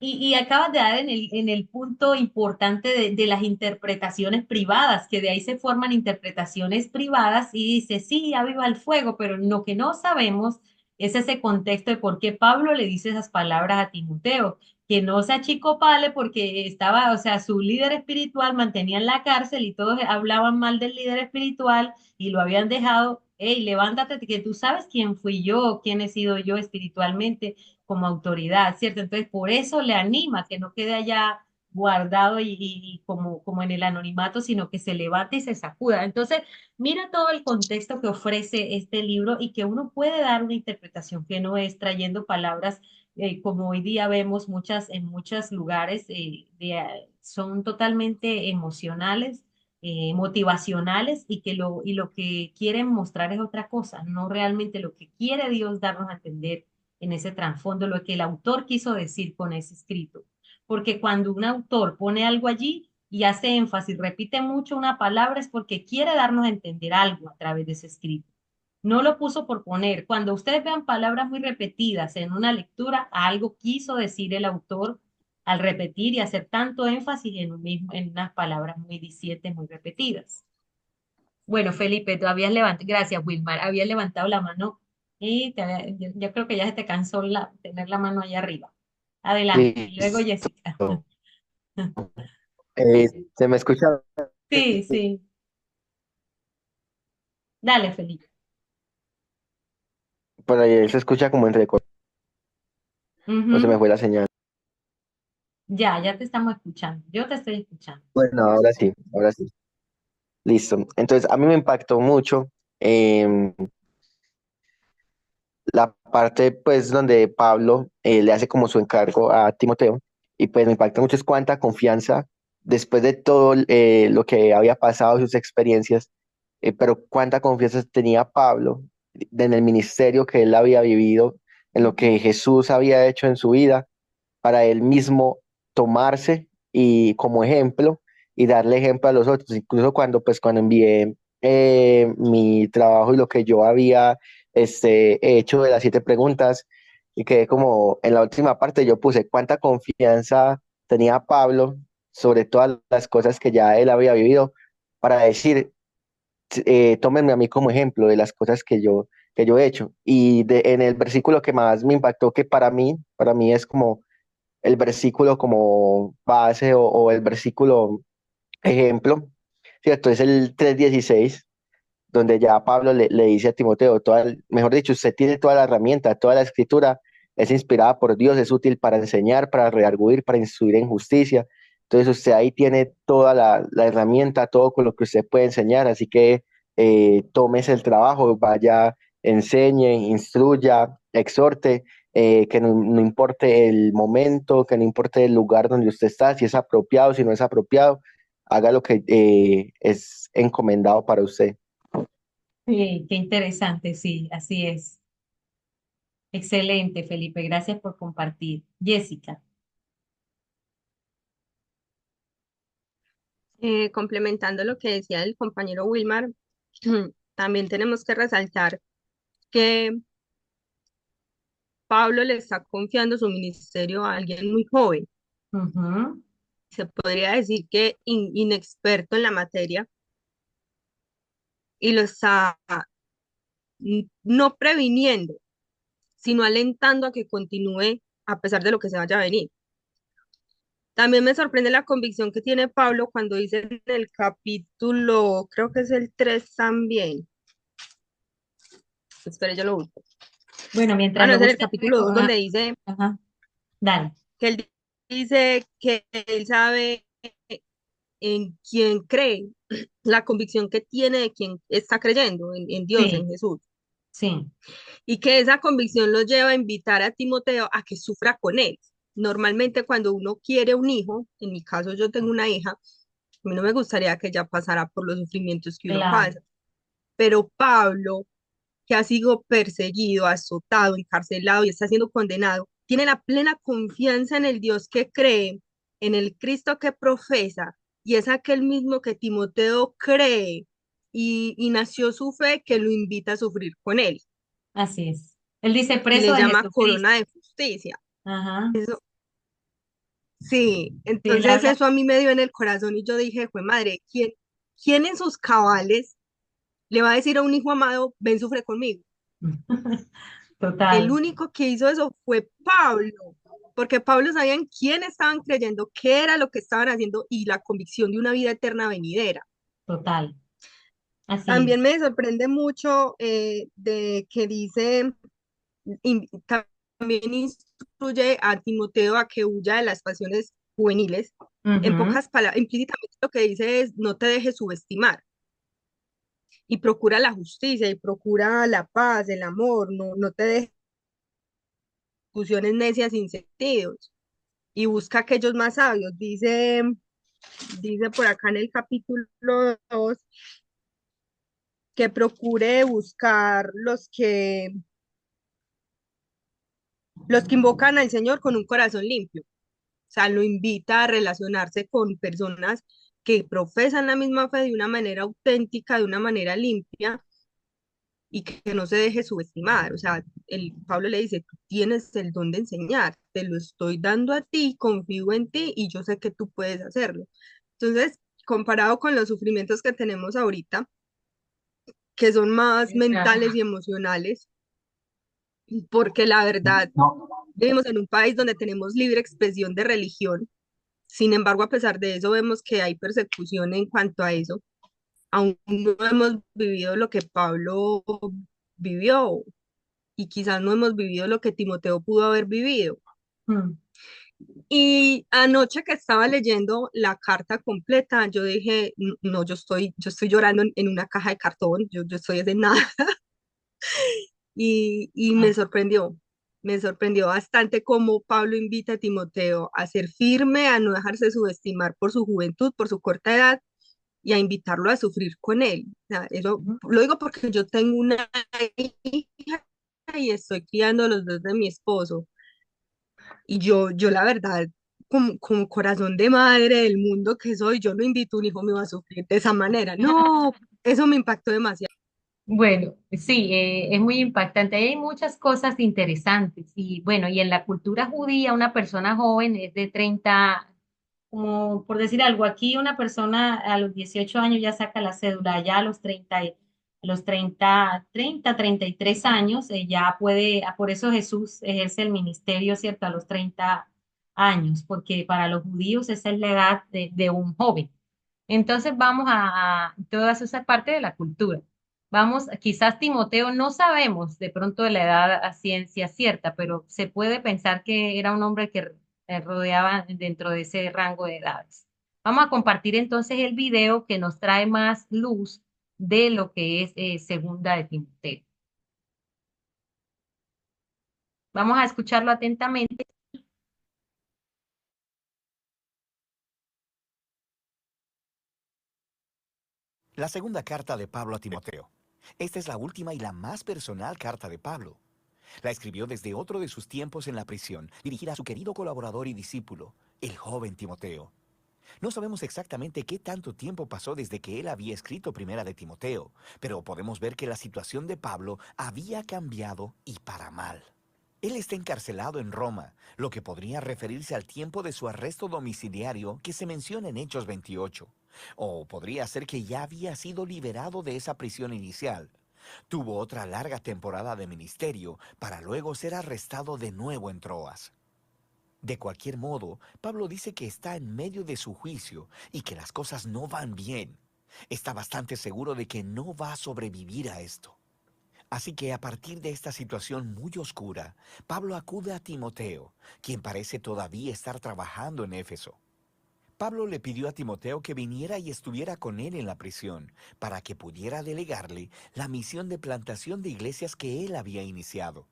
Y acabas de dar en el punto importante de las interpretaciones privadas, que de ahí se forman interpretaciones privadas y dice, sí, aviva el fuego, pero lo que no sabemos es ese contexto de por qué Pablo le dice esas palabras a Timoteo, que no se achicopale porque estaba, o sea, su líder espiritual mantenía en la cárcel y todos hablaban mal del líder espiritual y lo habían dejado, hey, levántate, que tú sabes quién fui yo, quién he sido yo espiritualmente como autoridad, ¿cierto? Entonces, por eso le anima que no quede allá guardado y como en el anonimato, sino que se levante y se sacuda. Entonces, mira todo el contexto que ofrece este libro y que uno puede dar una interpretación que no es trayendo palabras como hoy día vemos muchas en muchos lugares, son totalmente emocionales, motivacionales y y lo que quieren mostrar es otra cosa, no realmente lo que quiere Dios darnos a entender en ese trasfondo, lo que el autor quiso decir con ese escrito. Porque cuando un autor pone algo allí y hace énfasis, repite mucho una palabra, es porque quiere darnos a entender algo a través de ese escrito. No lo puso por poner. Cuando ustedes vean palabras muy repetidas en una lectura, algo quiso decir el autor al repetir y hacer tanto énfasis en, en unas palabras muy dicientes, muy repetidas. Bueno, Felipe, tú habías levantado, gracias, Wilmar, habías levantado la mano y yo creo que ya se te cansó tener la mano allá arriba. Adelante. Y luego Listo. Jessica. ¿Se me escucha? Sí, sí. Dale, Felipe. Por ahí se escucha como entrecortado, o se me Ujú. fue la señal. Ya te estamos escuchando. Yo te estoy escuchando. Bueno, ahora sí, ahora sí. Listo. Entonces, a mí me impactó mucho la parte, pues, donde Pablo le hace como su encargo a Timoteo, y pues me impacta mucho es cuánta confianza, después de todo lo que había pasado, sus experiencias, pero cuánta confianza tenía Pablo en el ministerio que él había vivido, en lo Ujú. que Jesús había hecho en su vida, para él mismo tomarse y como ejemplo y darle ejemplo a los otros. Incluso cuando envié mi trabajo y lo que yo había hecho de las 7 preguntas, y quedé como en la última parte, yo puse cuánta confianza tenía Pablo sobre todas las cosas que ya él había vivido, para decir, tómenme a mí como ejemplo de las cosas que yo he hecho. Y en el versículo que más me impactó, que para mí es como el versículo como base, o el versículo ejemplo, ¿cierto? Es el 3:16, donde ya Pablo le dice a Timoteo, mejor dicho, usted tiene toda la herramienta, toda la escritura es inspirada por Dios, es útil para enseñar, para redarguir, para instruir en justicia. Entonces usted ahí tiene toda la herramienta, todo con lo que usted puede enseñar, así que tómese el trabajo, vaya, enseñe, instruya, exhorte, que no importe el momento, que no importe el lugar donde usted está, si es apropiado, si no es apropiado, haga lo que es encomendado para usted. Sí, qué interesante, sí, así es. Excelente, Felipe. Gracias por compartir. Jessica. Complementando lo que decía el compañero Wilmar, también tenemos que resaltar que Pablo le está confiando su ministerio a alguien muy joven. Ujú. Se podría decir que inexperto en la materia, y lo está no previniendo, sino alentando a que continúe a pesar de lo que se vaya a venir. También me sorprende la convicción que tiene Pablo cuando dice en el capítulo, creo que es el 3 también. Espere, yo lo busco. Bueno, Ah, mientras no, lo es en el buscas, capítulo 2 donde ajá, dice ajá, dale. que él dice que él sabe en quién cree, la convicción que tiene de quien está creyendo en Dios, en Sí, Jesús, sí, y que esa convicción lo lleva a invitar a Timoteo a que sufra con él. Normalmente cuando uno quiere un hijo, en mi caso yo tengo una hija, a mí no me gustaría que ella pasara por los sufrimientos que uno claro, pasa, pero Pablo, que ha sido perseguido, azotado, encarcelado y está siendo condenado, tiene la plena confianza en el Dios que cree, en el Cristo que profesa, y es aquel mismo que Timoteo cree, y nació su fe, que lo invita a sufrir con él así es. Él dice y preso le de llama Jesucristo. corona de justicia. Ajá. Eso, sí, Sí, él entonces habla. eso a mí me dio en el corazón y yo dije, fue madre, ¿quién en sus cabales le va a decir a un hijo amado, ven, sufre conmigo? El Total, único que hizo eso fue Pablo, porque Pablo sabía en quién estaban creyendo, qué era lo que estaban haciendo y la convicción de una vida eterna venidera. total. Así es. También me sorprende mucho de que dice, también instruye a Timoteo a que huya de las pasiones juveniles. En Ujú. pocas palabras, implícitamente lo que dice es, no te dejes subestimar y procura la justicia y procura la paz, el amor, no te dejes discusiones necias sin sentidos y busca aquellos más sabios. Dice por acá en el capítulo 2 que procure buscar los que invocan al Señor con un corazón limpio. O sea, lo invita a relacionarse con personas que profesan la misma fe de una manera auténtica, de una manera limpia, y que no se deje subestimar. O sea, Pablo le dice, tú tienes el don de enseñar, te lo estoy dando a ti, confío en ti y yo sé que tú puedes hacerlo. Entonces, comparado con los sufrimientos que tenemos ahorita, que son más Claro, mentales y emocionales, porque la verdad, vivimos en un país donde tenemos libre expresión de religión. Sin embargo, a pesar de eso, vemos que hay persecución en cuanto a eso. aún no hemos vivido lo que Pablo vivió y quizás no hemos vivido lo que Timoteo pudo haber vivido. Mm. Y anoche que estaba leyendo la carta completa, yo dije, no, yo estoy llorando en una caja de cartón, yo estoy de nada. Y me sorprendió bastante cómo Pablo invita a Timoteo a ser firme, a no dejarse subestimar por su juventud, por su corta edad, y a invitarlo a sufrir con él. O sea, eso Ujú. lo digo porque yo tengo una hija y estoy criando a los dos de mi esposo. Y yo la verdad, como corazón de madre del mundo que soy, yo no invito a un hijo mío a sufrir de esa manera. No, eso me impactó demasiado. Bueno, sí, es muy impactante. Hay muchas cosas interesantes y bueno, y en la cultura judía una persona joven es de 30, como por decir algo, aquí una persona a los 18 años ya saca la cédula, ya a los 30, a los 33 años ya puede, por eso Jesús ejerce el ministerio, ¿cierto? A los 30 años, porque para los judíos esa es la edad de un joven. Entonces vamos a toda esa parte de la cultura. Vamos, quizás Timoteo no sabemos de pronto de la edad a ciencia cierta, pero se puede pensar que era un hombre que rodeaba dentro de ese rango de edades. Vamos a compartir entonces el video que nos trae más luz de lo que es segunda de Timoteo. Vamos a escucharlo atentamente. La segunda carta de Pablo a Timoteo. Esta es la última y la más personal carta de Pablo. La escribió desde otro de sus tiempos en la prisión, dirigida a su querido colaborador y discípulo, el joven Timoteo. No sabemos exactamente qué tanto tiempo pasó desde que él había escrito Primera de Timoteo, pero podemos ver que la situación de Pablo había cambiado y para mal. Él está encarcelado en Roma, lo que podría referirse al tiempo de su arresto domiciliario que se menciona en Hechos 28. O podría ser que ya había sido liberado de esa prisión inicial. Tuvo otra larga temporada de ministerio para luego ser arrestado de nuevo en Troas. De cualquier modo, Pablo dice que está en medio de su juicio y que las cosas no van bien. Está bastante seguro de que no va a sobrevivir a esto. Así que a partir de esta situación muy oscura, Pablo acude a Timoteo, quien parece todavía estar trabajando en Éfeso. Pablo le pidió a Timoteo que viniera y estuviera con él en la prisión, para que pudiera delegarle la misión de plantación de iglesias que él había iniciado.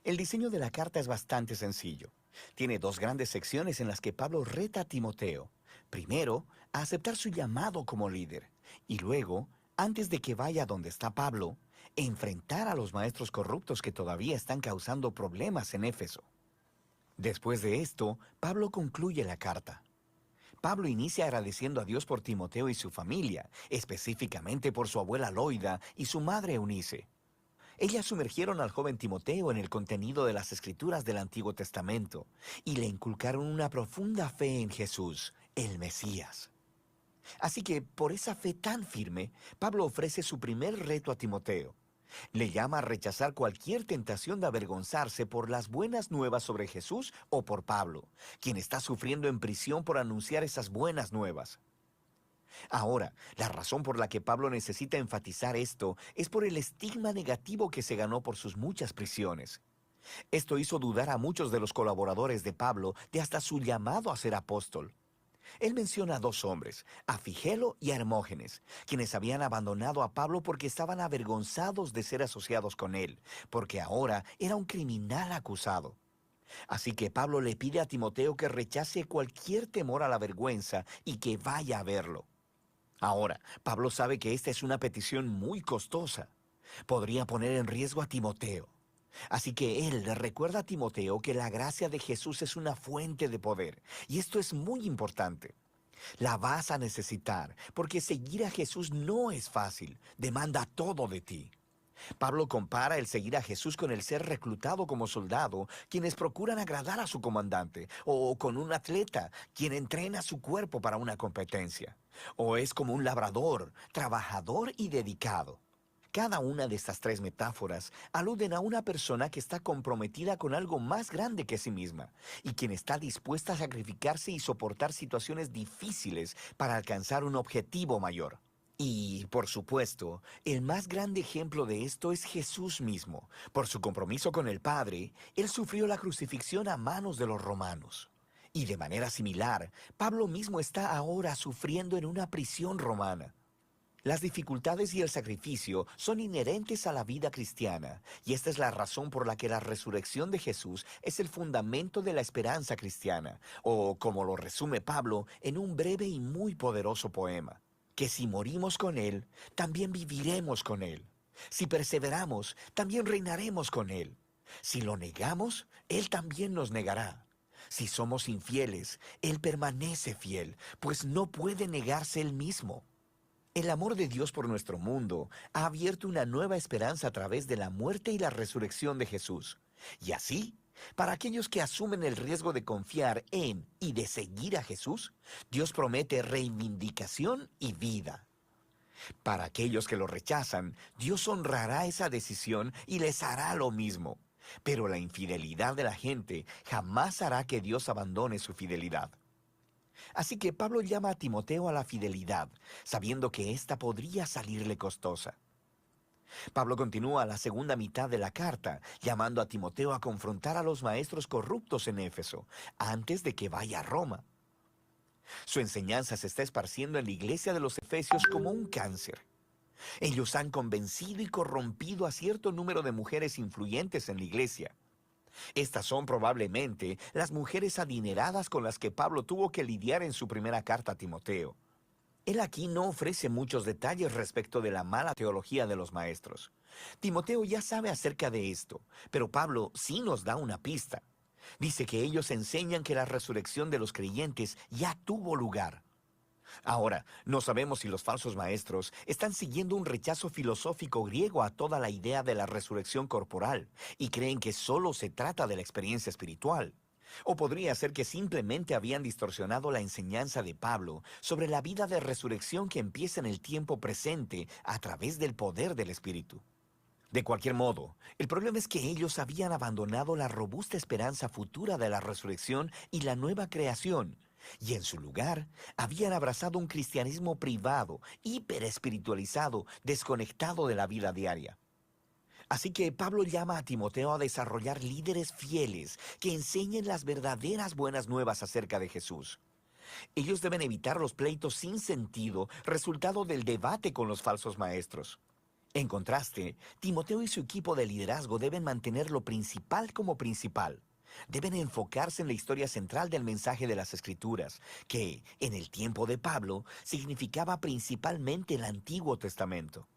El diseño de la carta es bastante sencillo. Tiene dos grandes secciones en las que Pablo reta a Timoteo. Primero, a aceptar su llamado como líder, y luego, antes de que vaya donde está Pablo, enfrentar a los maestros corruptos que todavía están causando problemas en Éfeso. Después de esto, Pablo concluye la carta. Pablo inicia agradeciendo a Dios por Timoteo y su familia, específicamente por su abuela Loida y su madre Eunice. Ellas sumergieron al joven Timoteo en el contenido de las escrituras del Antiguo Testamento y le inculcaron una profunda fe en Jesús, el Mesías. Así que, por esa fe tan firme, Pablo ofrece su primer reto a Timoteo. Le llama a rechazar cualquier tentación de avergonzarse por las buenas nuevas sobre Jesús o por Pablo, quien está sufriendo en prisión por anunciar esas buenas nuevas. Ahora, la razón por la que Pablo necesita enfatizar esto es por el estigma negativo que se ganó por sus muchas prisiones. Esto hizo dudar a muchos de los colaboradores de Pablo de hasta su llamado a ser apóstol. Él menciona a dos hombres, a Figelo y a Hermógenes, quienes habían abandonado a Pablo porque estaban avergonzados de ser asociados con él, porque ahora era un criminal acusado. Así que Pablo le pide a Timoteo que rechace cualquier temor a la vergüenza y que vaya a verlo. Ahora, Pablo sabe que esta es una petición muy costosa. Podría poner en riesgo a Timoteo. Así que él le recuerda a Timoteo que la gracia de Jesús es una fuente de poder. Y esto es muy importante. La vas a necesitar, porque seguir a Jesús no es fácil. Demanda todo de ti. Pablo compara el seguir a Jesús con el ser reclutado como soldado, quienes procuran agradar a su comandante, o con un atleta, quien entrena su cuerpo para una competencia. O es como un labrador, trabajador y dedicado. Cada una de estas tres metáforas aluden a una persona que está comprometida con algo más grande que sí misma y quien está dispuesta a sacrificarse y soportar situaciones difíciles para alcanzar un objetivo mayor. Y, por supuesto, el más grande ejemplo de esto es Jesús mismo. Por su compromiso con el Padre, Él sufrió la crucifixión a manos de los romanos. Y de manera similar, Pablo mismo está ahora sufriendo en una prisión romana. Las dificultades y el sacrificio son inherentes a la vida cristiana, y esta es la razón por la que la resurrección de Jesús es el fundamento de la esperanza cristiana, o como lo resume Pablo en un breve y muy poderoso poema, que si morimos con Él, también viviremos con Él. Si perseveramos, también reinaremos con Él. Si lo negamos, Él también nos negará. Si somos infieles, Él permanece fiel, pues no puede negarse Él mismo. El amor de Dios por nuestro mundo ha abierto una nueva esperanza a través de la muerte y la resurrección de Jesús. Y así, para aquellos que asumen el riesgo de confiar en y de seguir a Jesús, Dios promete reivindicación y vida. Para aquellos que lo rechazan, Dios honrará esa decisión y les hará lo mismo. Pero la infidelidad de la gente jamás hará que Dios abandone su fidelidad. Así que Pablo llama a Timoteo a la fidelidad, sabiendo que ésta podría salirle costosa. Pablo continúa la segunda mitad de la carta, llamando a Timoteo a confrontar a los maestros corruptos en Éfeso, antes de que vaya a Roma. Su enseñanza se está esparciendo en la iglesia de los Efesios como un cáncer. Ellos han convencido y corrompido a cierto número de mujeres influyentes en la iglesia. Estas son probablemente las mujeres adineradas con las que Pablo tuvo que lidiar en su primera carta a Timoteo. Él aquí no ofrece muchos detalles respecto de la mala teología de los maestros. Timoteo ya sabe acerca de esto, pero Pablo sí nos da una pista. Dice que ellos enseñan que la resurrección de los creyentes ya tuvo lugar. Ahora, no sabemos si los falsos maestros están siguiendo un rechazo filosófico griego a toda la idea de la resurrección corporal y creen que solo se trata de la experiencia espiritual. O podría ser que simplemente habían distorsionado la enseñanza de Pablo sobre la vida de resurrección que empieza en el tiempo presente a través del poder del Espíritu. De cualquier modo, el problema es que ellos habían abandonado la robusta esperanza futura de la resurrección y la nueva creación, y en su lugar habían abrazado un cristianismo privado, hiperespiritualizado, desconectado de la vida diaria. Así que Pablo llama a Timoteo a desarrollar líderes fieles que enseñen las verdaderas buenas nuevas acerca de Jesús. Ellos deben evitar los pleitos sin sentido, resultado del debate con los falsos maestros. En contraste, Timoteo y su equipo de liderazgo deben mantener lo principal como principal. Deben enfocarse en la historia central del mensaje de las Escrituras, que, en el tiempo de Pablo, significaba principalmente el Antiguo Testamento.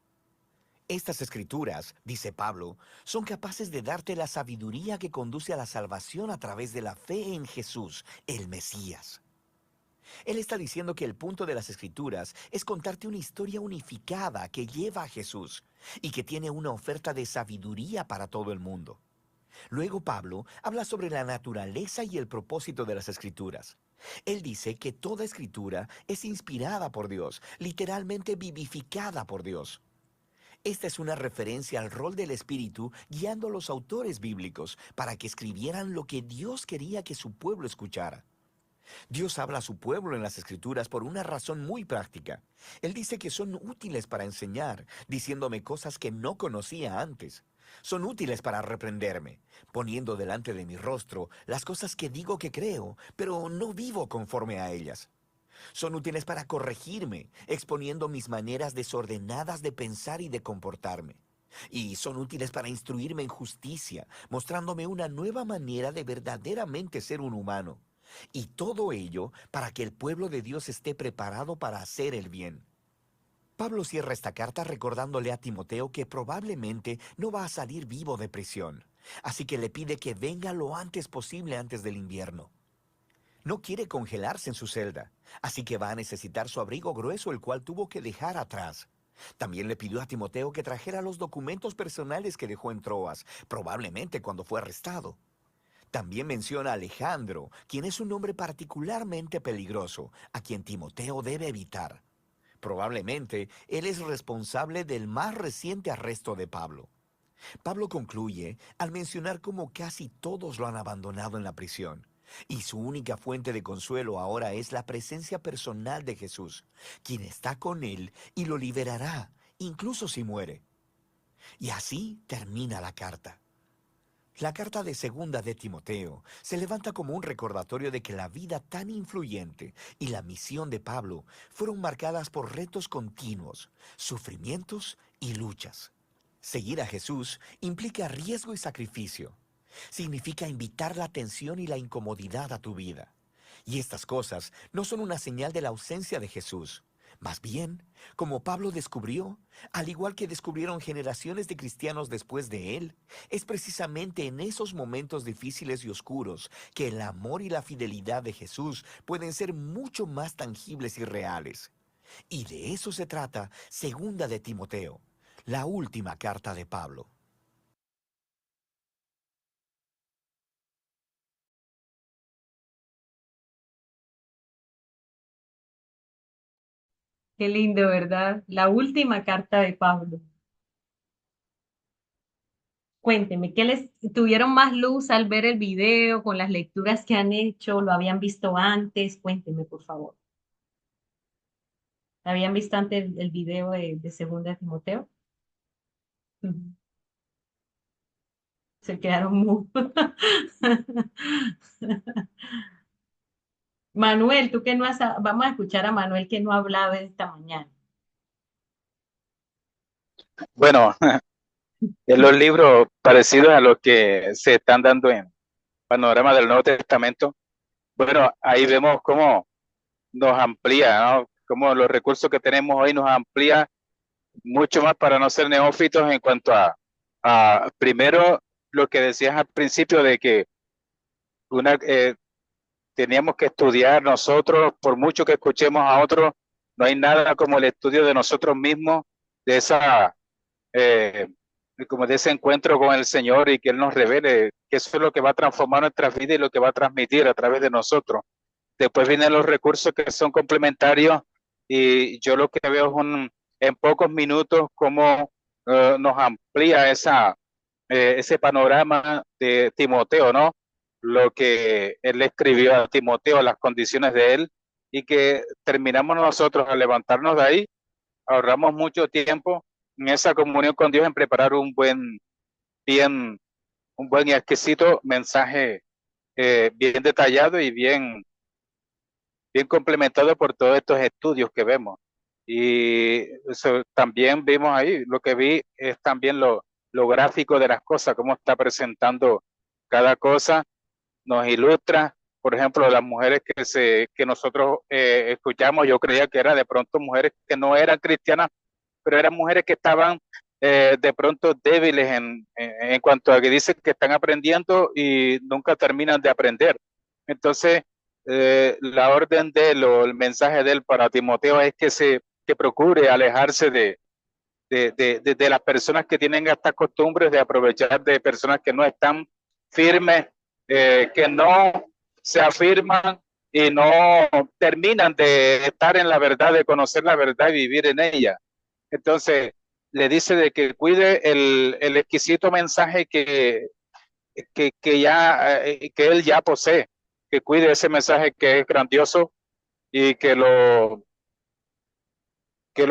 Estas Escrituras, dice Pablo, son capaces de darte la sabiduría que conduce a la salvación a través de la fe en Jesús, el Mesías. Él está diciendo que el punto de las Escrituras es contarte una historia unificada que lleva a Jesús y que tiene una oferta de sabiduría para todo el mundo. Luego Pablo habla sobre la naturaleza y el propósito de las Escrituras. Él dice que toda Escritura es inspirada por Dios, literalmente vivificada por Dios. Esta es una referencia al rol del Espíritu guiando a los autores bíblicos para que escribieran lo que Dios quería que su pueblo escuchara. Dios habla a su pueblo en las Escrituras por una razón muy práctica. Él dice que son útiles para enseñar, diciéndome cosas que no conocía antes. Son útiles para reprenderme, poniendo delante de mi rostro las cosas que digo que creo, pero no vivo conforme a ellas. Son útiles para corregirme, exponiendo mis maneras desordenadas de pensar y de comportarme. Y son útiles para instruirme en justicia, mostrándome una nueva manera de verdaderamente ser un humano. Y todo ello para que el pueblo de Dios esté preparado para hacer el bien. Pablo cierra esta carta recordándole a Timoteo que probablemente no va a salir vivo de prisión, así que le pide que venga lo antes posible antes del invierno. No quiere congelarse en su celda, así que va a necesitar su abrigo grueso, el cual tuvo que dejar atrás. También le pidió a Timoteo que trajera los documentos personales que dejó en Troas, probablemente cuando fue arrestado. También menciona a Alejandro, quien es un hombre particularmente peligroso, a quien Timoteo debe evitar. Probablemente él es responsable del más reciente arresto de Pablo. Pablo concluye al mencionar cómo casi todos lo han abandonado en la prisión, Y su única fuente de consuelo ahora es la presencia personal de Jesús, quien está con él y lo liberará, incluso si muere. Y así termina la carta. La carta de segunda de Timoteo se levanta como un recordatorio de que la vida tan influyente y la misión de Pablo fueron marcadas por retos continuos, sufrimientos y luchas. Seguir a Jesús implica riesgo y sacrificio. Significa invitar la atención y la incomodidad a tu vida. Y estas cosas no son una señal de la ausencia de Jesús. Más bien, como Pablo descubrió, al igual que descubrieron generaciones de cristianos después de él, es precisamente en esos momentos difíciles y oscuros que el amor y la fidelidad de Jesús pueden ser mucho más tangibles y reales. Y de eso se trata Segunda de Timoteo, la última carta de Pablo. Qué lindo, ¿verdad? La última carta de Pablo. Cuénteme, ¿qué les tuvieron más luz al ver el video con las lecturas que han hecho? ¿Lo habían visto antes? Cuénteme, por favor. ¿Habían visto antes el video de Segunda de Timoteo? Ujú. Se quedaron mudos. Manuel, tú que no has, vamos a escuchar a Manuel que no ha hablado esta mañana. Bueno, en los libros parecidos a los que se están dando en Panorama del Nuevo Testamento, bueno, ahí vemos cómo nos amplía, ¿no? Cómo los recursos que tenemos hoy nos amplía mucho más para no ser neófitos en cuanto a primero, lo que decías al principio de que una, teníamos que estudiar nosotros, por mucho que escuchemos a otros, no hay nada como el estudio de nosotros mismos, de esa eh, como de ese encuentro con el Señor y que Él nos revele que eso es lo que va a transformar nuestra vida y lo que va a transmitir a través de nosotros. Después vienen los recursos que son complementarios y yo lo que veo es en pocos minutos cómo nos amplía ese panorama de Timoteo, ¿no? Lo que él le escribió a Timoteo, las condiciones de él, y que terminamos nosotros al levantarnos de ahí, ahorramos mucho tiempo en esa comunión con Dios, en preparar bien, un buen y exquisito mensaje bien detallado y bien complementado por todos estos estudios que vemos. Y eso, también vimos ahí, lo que vi es también lo gráfico de las cosas, cómo está presentando cada cosa, nos ilustra, por ejemplo, las mujeres que nosotros escuchamos, yo creía que eran de pronto mujeres que no eran cristianas, pero eran mujeres que estaban de pronto débiles en cuanto a que dicen que están aprendiendo y nunca terminan de aprender. Entonces, la orden de él o el mensaje de él para Timoteo es que procure alejarse de las personas que tienen estas costumbres de aprovechar de personas que no están firmes, que no se afirman y no terminan de estar en la verdad, de conocer la verdad y vivir en ella. Entonces, le dice de que cuide el exquisito mensaje que él ya posee, que cuide ese mensaje que es grandioso y que lo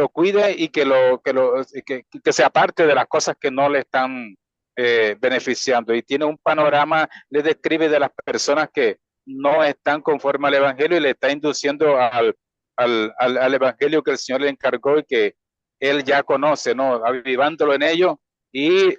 cuide y que se aparte de las cosas que no le están beneficiando. Y tiene un panorama, le describe de las personas que no están conforme al Evangelio y le está induciendo al Evangelio que el Señor le encargó y que él ya conoce, ¿no? Avivándolo en ello y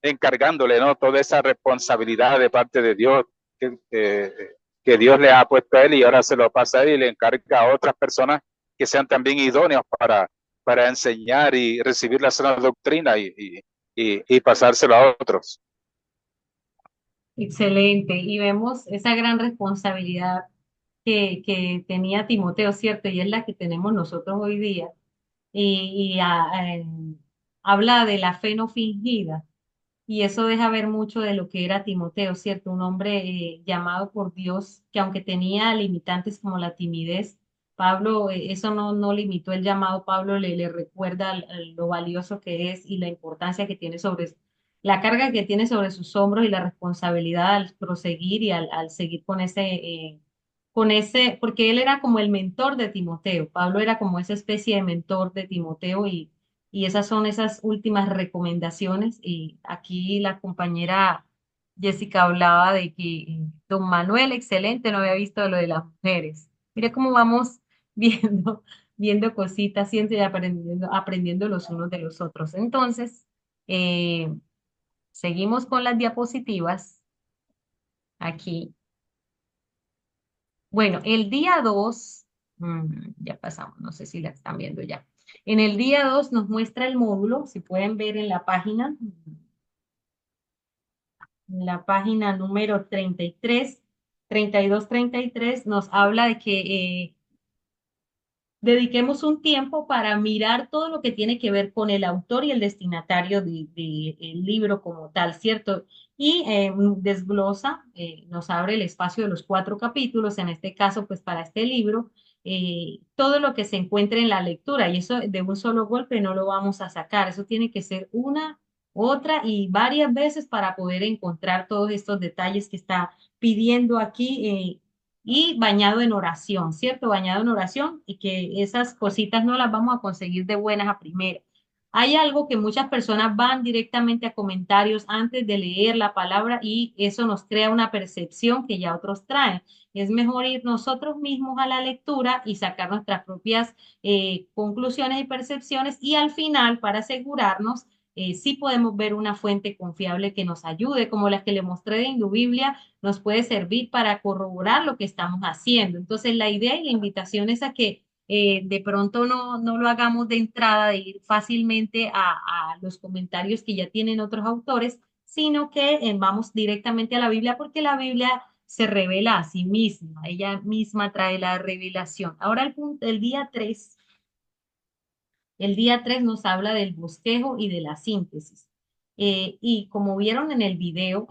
encargándole, ¿no? Toda esa responsabilidad de parte de Dios que Dios le ha puesto a él y ahora se lo pasa a él y le encarga a otras personas que sean también idóneos para enseñar y recibir la sana doctrina y pasárselo a otros. Excelente. Y vemos esa gran responsabilidad que tenía Timoteo, ¿cierto? Y es la que tenemos nosotros hoy día. Habla de la fe no fingida. Y eso deja ver mucho de lo que era Timoteo, ¿cierto? Un hombre llamado por Dios, que aunque tenía limitantes como la timidez, Pablo, eso no limitó el llamado. Pablo le recuerda lo valioso que es y la importancia que tiene sobre la carga que tiene sobre sus hombros y la responsabilidad al proseguir y al seguir con ese, porque él era como el mentor de Timoteo. Pablo era como esa especie de mentor de Timoteo y esas son esas últimas recomendaciones. Y aquí la compañera Jessica hablaba de que don Manuel, excelente, no había visto lo de las mujeres. Mira cómo vamos viendo, viendo cositas, siempre aprendiendo los unos de los otros. Entonces, eh, seguimos con las diapositivas aquí. Bueno, el día 2, ya pasamos, no sé si la están viendo ya. En el día 2 nos muestra el módulo, si pueden ver en la página número 33, 32, 33, nos habla de que dediquemos un tiempo para mirar todo lo que tiene que ver con el autor y el destinatario del libro como tal, ¿cierto? Y desglosa, nos abre el espacio de los 4 capítulos, en este caso, pues para este libro, todo lo que se encuentre en la lectura, y eso de un solo golpe no lo vamos a sacar, eso tiene que ser una, otra y varias veces para poder encontrar todos estos detalles que está pidiendo aquí. Y bañado en oración, ¿cierto? Bañado en oración y que esas cositas no las vamos a conseguir de buenas a primeras. Hay algo que muchas personas van directamente a comentarios antes de leer la palabra y eso nos crea una percepción que ya otros traen. Es mejor ir nosotros mismos a la lectura y sacar nuestras propias conclusiones y percepciones y al final, para asegurarnos, sí podemos ver una fuente confiable que nos ayude, como las que le mostré de Indubiblia, nos puede servir para corroborar lo que estamos haciendo. Entonces, la idea y la invitación es a que de pronto no lo hagamos de entrada, de ir fácilmente a los comentarios que ya tienen otros autores, sino que vamos directamente a la Biblia porque la Biblia se revela a sí misma, ella misma trae la revelación. Ahora el día 3 nos habla del bosquejo y de la síntesis. Y como vieron en el video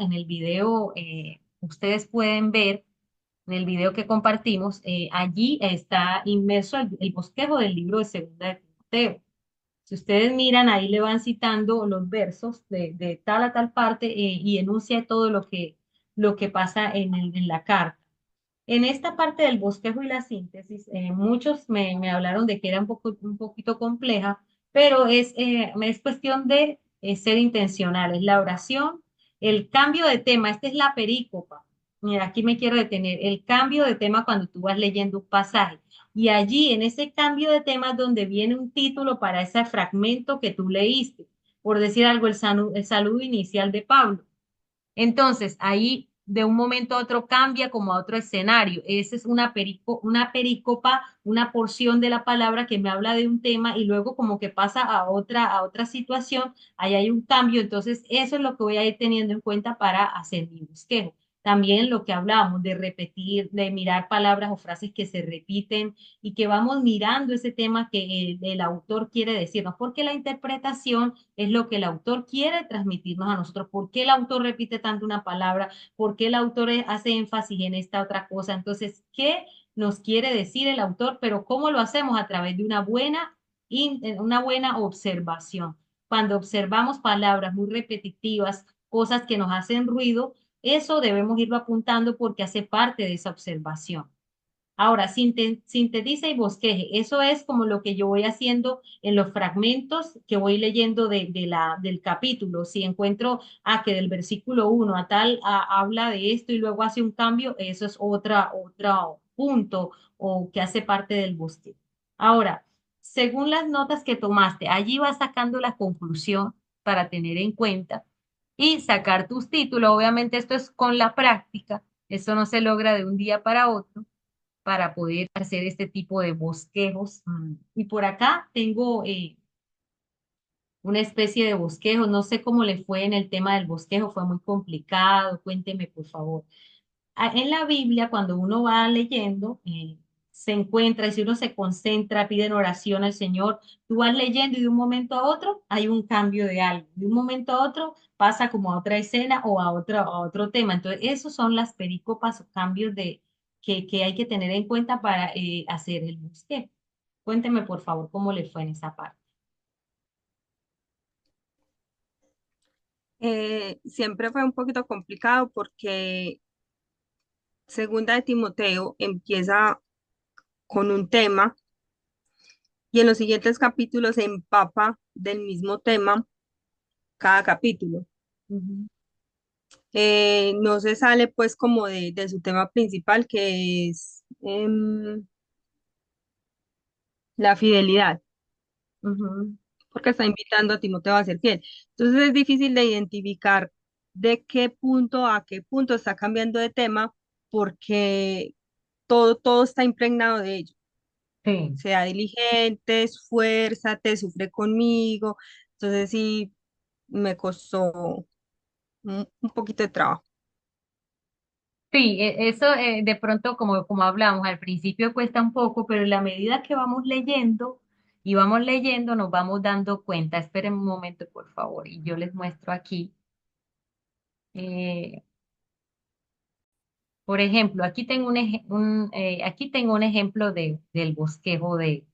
ustedes pueden ver, en el video que compartimos, allí está inmerso el bosquejo del libro de Segunda de Timoteo. Si ustedes miran, ahí le van citando los versos de tal a tal parte y enuncia todo lo que pasa en la carta. En esta parte del bosquejo y la síntesis, muchos me hablaron de que era un poquito compleja, pero es cuestión de ser intencionales. La oración, el cambio de tema, esta es la perícopa. Mira, aquí me quiero detener. El cambio de tema cuando tú vas leyendo un pasaje. Y allí, en ese cambio de tema, es donde viene un título para ese fragmento que tú leíste. Por decir algo, el saludo inicial de Pablo. Entonces, ahí de un momento a otro cambia como a otro escenario. Esa es una perícopa, una porción de la palabra que me habla de un tema y luego como que pasa a otra situación, ahí hay un cambio. Entonces, eso es lo que voy a ir teniendo en cuenta para hacer mi bosquejo. También lo que hablábamos de repetir, de mirar palabras o frases que se repiten y que vamos mirando ese tema que el autor quiere decirnos, porque la interpretación es lo que el autor quiere transmitirnos a nosotros. ¿Por qué el autor repite tanto una palabra? ¿Por qué el autor hace énfasis en esta otra cosa? Entonces, ¿qué nos quiere decir el autor? Pero ¿cómo lo hacemos? A través de una buena observación. Cuando observamos palabras muy repetitivas, cosas que nos hacen ruido, eso debemos irlo apuntando porque hace parte de esa observación. Ahora, sintetiza y bosqueje. Eso es como lo que yo voy haciendo en los fragmentos que voy leyendo del capítulo. Si encuentro que del versículo 1 a tal habla de esto y luego hace un cambio, eso es otro punto o que hace parte del bosquejo. Ahora, según las notas que tomaste, allí vas sacando la conclusión para tener en cuenta y sacar tus títulos. Obviamente esto es con la práctica. Esto no se logra de un día para otro para poder hacer este tipo de bosquejos. Y por acá tengo una especie de bosquejo. No sé cómo le fue en el tema del bosquejo, fue muy complicado. Cuénteme, por favor. En la Biblia, cuando uno va leyendo, se encuentra, y si uno se concentra, pide en oración al Señor, tú vas leyendo y de un momento a otro hay un cambio de algo. De un momento a otro pasa como a otra escena o a otro tema. Entonces, esos son las perícopas o cambios que hay que tener en cuenta para hacer el bosquejo. Cuénteme, por favor, cómo le fue en esa parte. Siempre fue un poquito complicado porque Segunda de Timoteo empieza con un tema y en los siguientes capítulos se empapa del mismo tema cada capítulo. Ujú. No se sale pues como de su tema principal, que es la fidelidad, Ujú. porque está invitando a Timoteo a ser fiel. Entonces es difícil de identificar de qué punto a qué punto está cambiando de tema, porque todo está impregnado de ello. Sí. Sea diligente, esfuérzate, sufre conmigo. Entonces sí, me costó un poquito de trabajo. Sí, eso de pronto, como hablamos, al principio cuesta un poco, pero en la medida que vamos leyendo y vamos leyendo, nos vamos dando cuenta. Esperen un momento, por favor, y yo les muestro aquí. eh, por ejemplo, aquí tengo un ejemplo del bosquejo de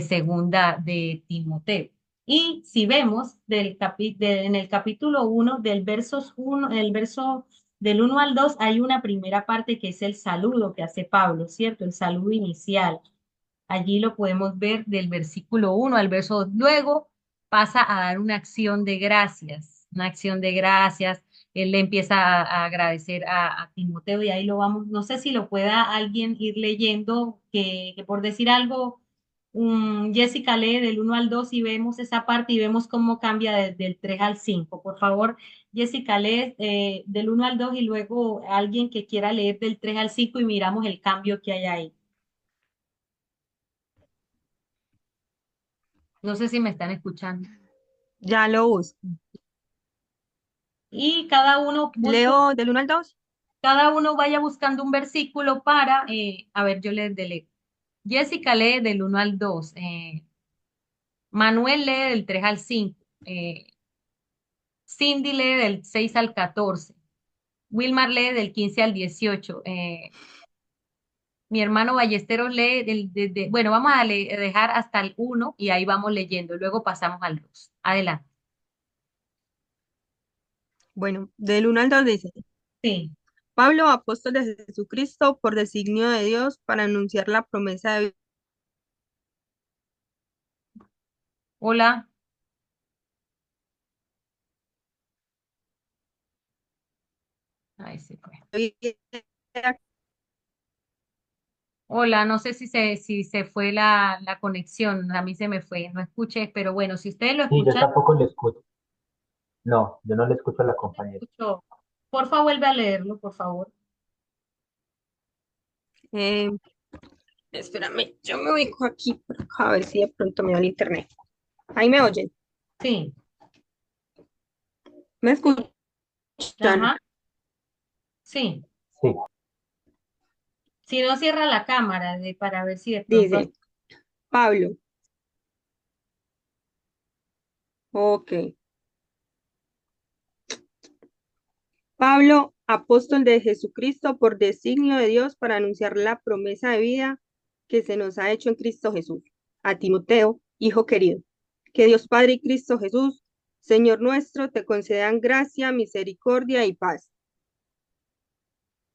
segunda de Timoteo. Y si vemos en el capítulo 1, el verso del 1 al 2 hay una primera parte que es el saludo que hace Pablo, ¿cierto? El saludo inicial. Allí lo podemos ver del versículo 1 al verso 2. Luego pasa a dar una acción de gracias, una acción de gracias. Él le empieza a agradecer a Timoteo y ahí lo vamos, no sé si lo pueda alguien ir leyendo, que por decir algo, Jessica lee del 1 al 2 y vemos esa parte y vemos cómo cambia del 3 al 5. Por favor, Jessica lee del 1 al 2 y luego alguien que quiera leer del 3 al 5 y miramos el cambio que hay ahí. No sé si me están escuchando. Ya lo busco. Y cada uno busque, Leo del 1 al 2. cada uno vaya buscando un versículo para, a ver, yo les delego. Jessica lee del 1 al 2. Manuel lee del 3 al 5. Cindy lee del 6 al 14. Wilmar lee del 15 al 18. Mi hermano Ballesteros lee bueno, vamos a dejar hasta el 1 y ahí vamos leyendo. Luego pasamos al 2. Adelante. Bueno, del 1 al 2 dice, Sí. Pablo, apóstol de Jesucristo, por designio de Dios, para anunciar la promesa de Hola. Ahí se fue. vida. Hola, no sé si se fue la conexión, a mí se me fue, no escuché, pero bueno, si ustedes lo Sí, yo escuchan, tampoco le escucho. No, yo no le escucho a la compañera. escucho. Porfa, vuelve a leerlo, por favor. Eh, Espérame, yo me ubico aquí por acá, a ver si de pronto me da el internet. Ahí me oyen, Sí, me escuchan. ajá, sí. Sí, Si no, cierra la cámara para ver si de pronto. Dice, Pablo, ok. Pablo, apóstol de Jesucristo, por designio de Dios para anunciar la promesa de vida que se nos ha hecho en Cristo Jesús. A Timoteo, hijo querido, que Dios Padre y Cristo Jesús, Señor nuestro, te concedan gracia, misericordia y paz.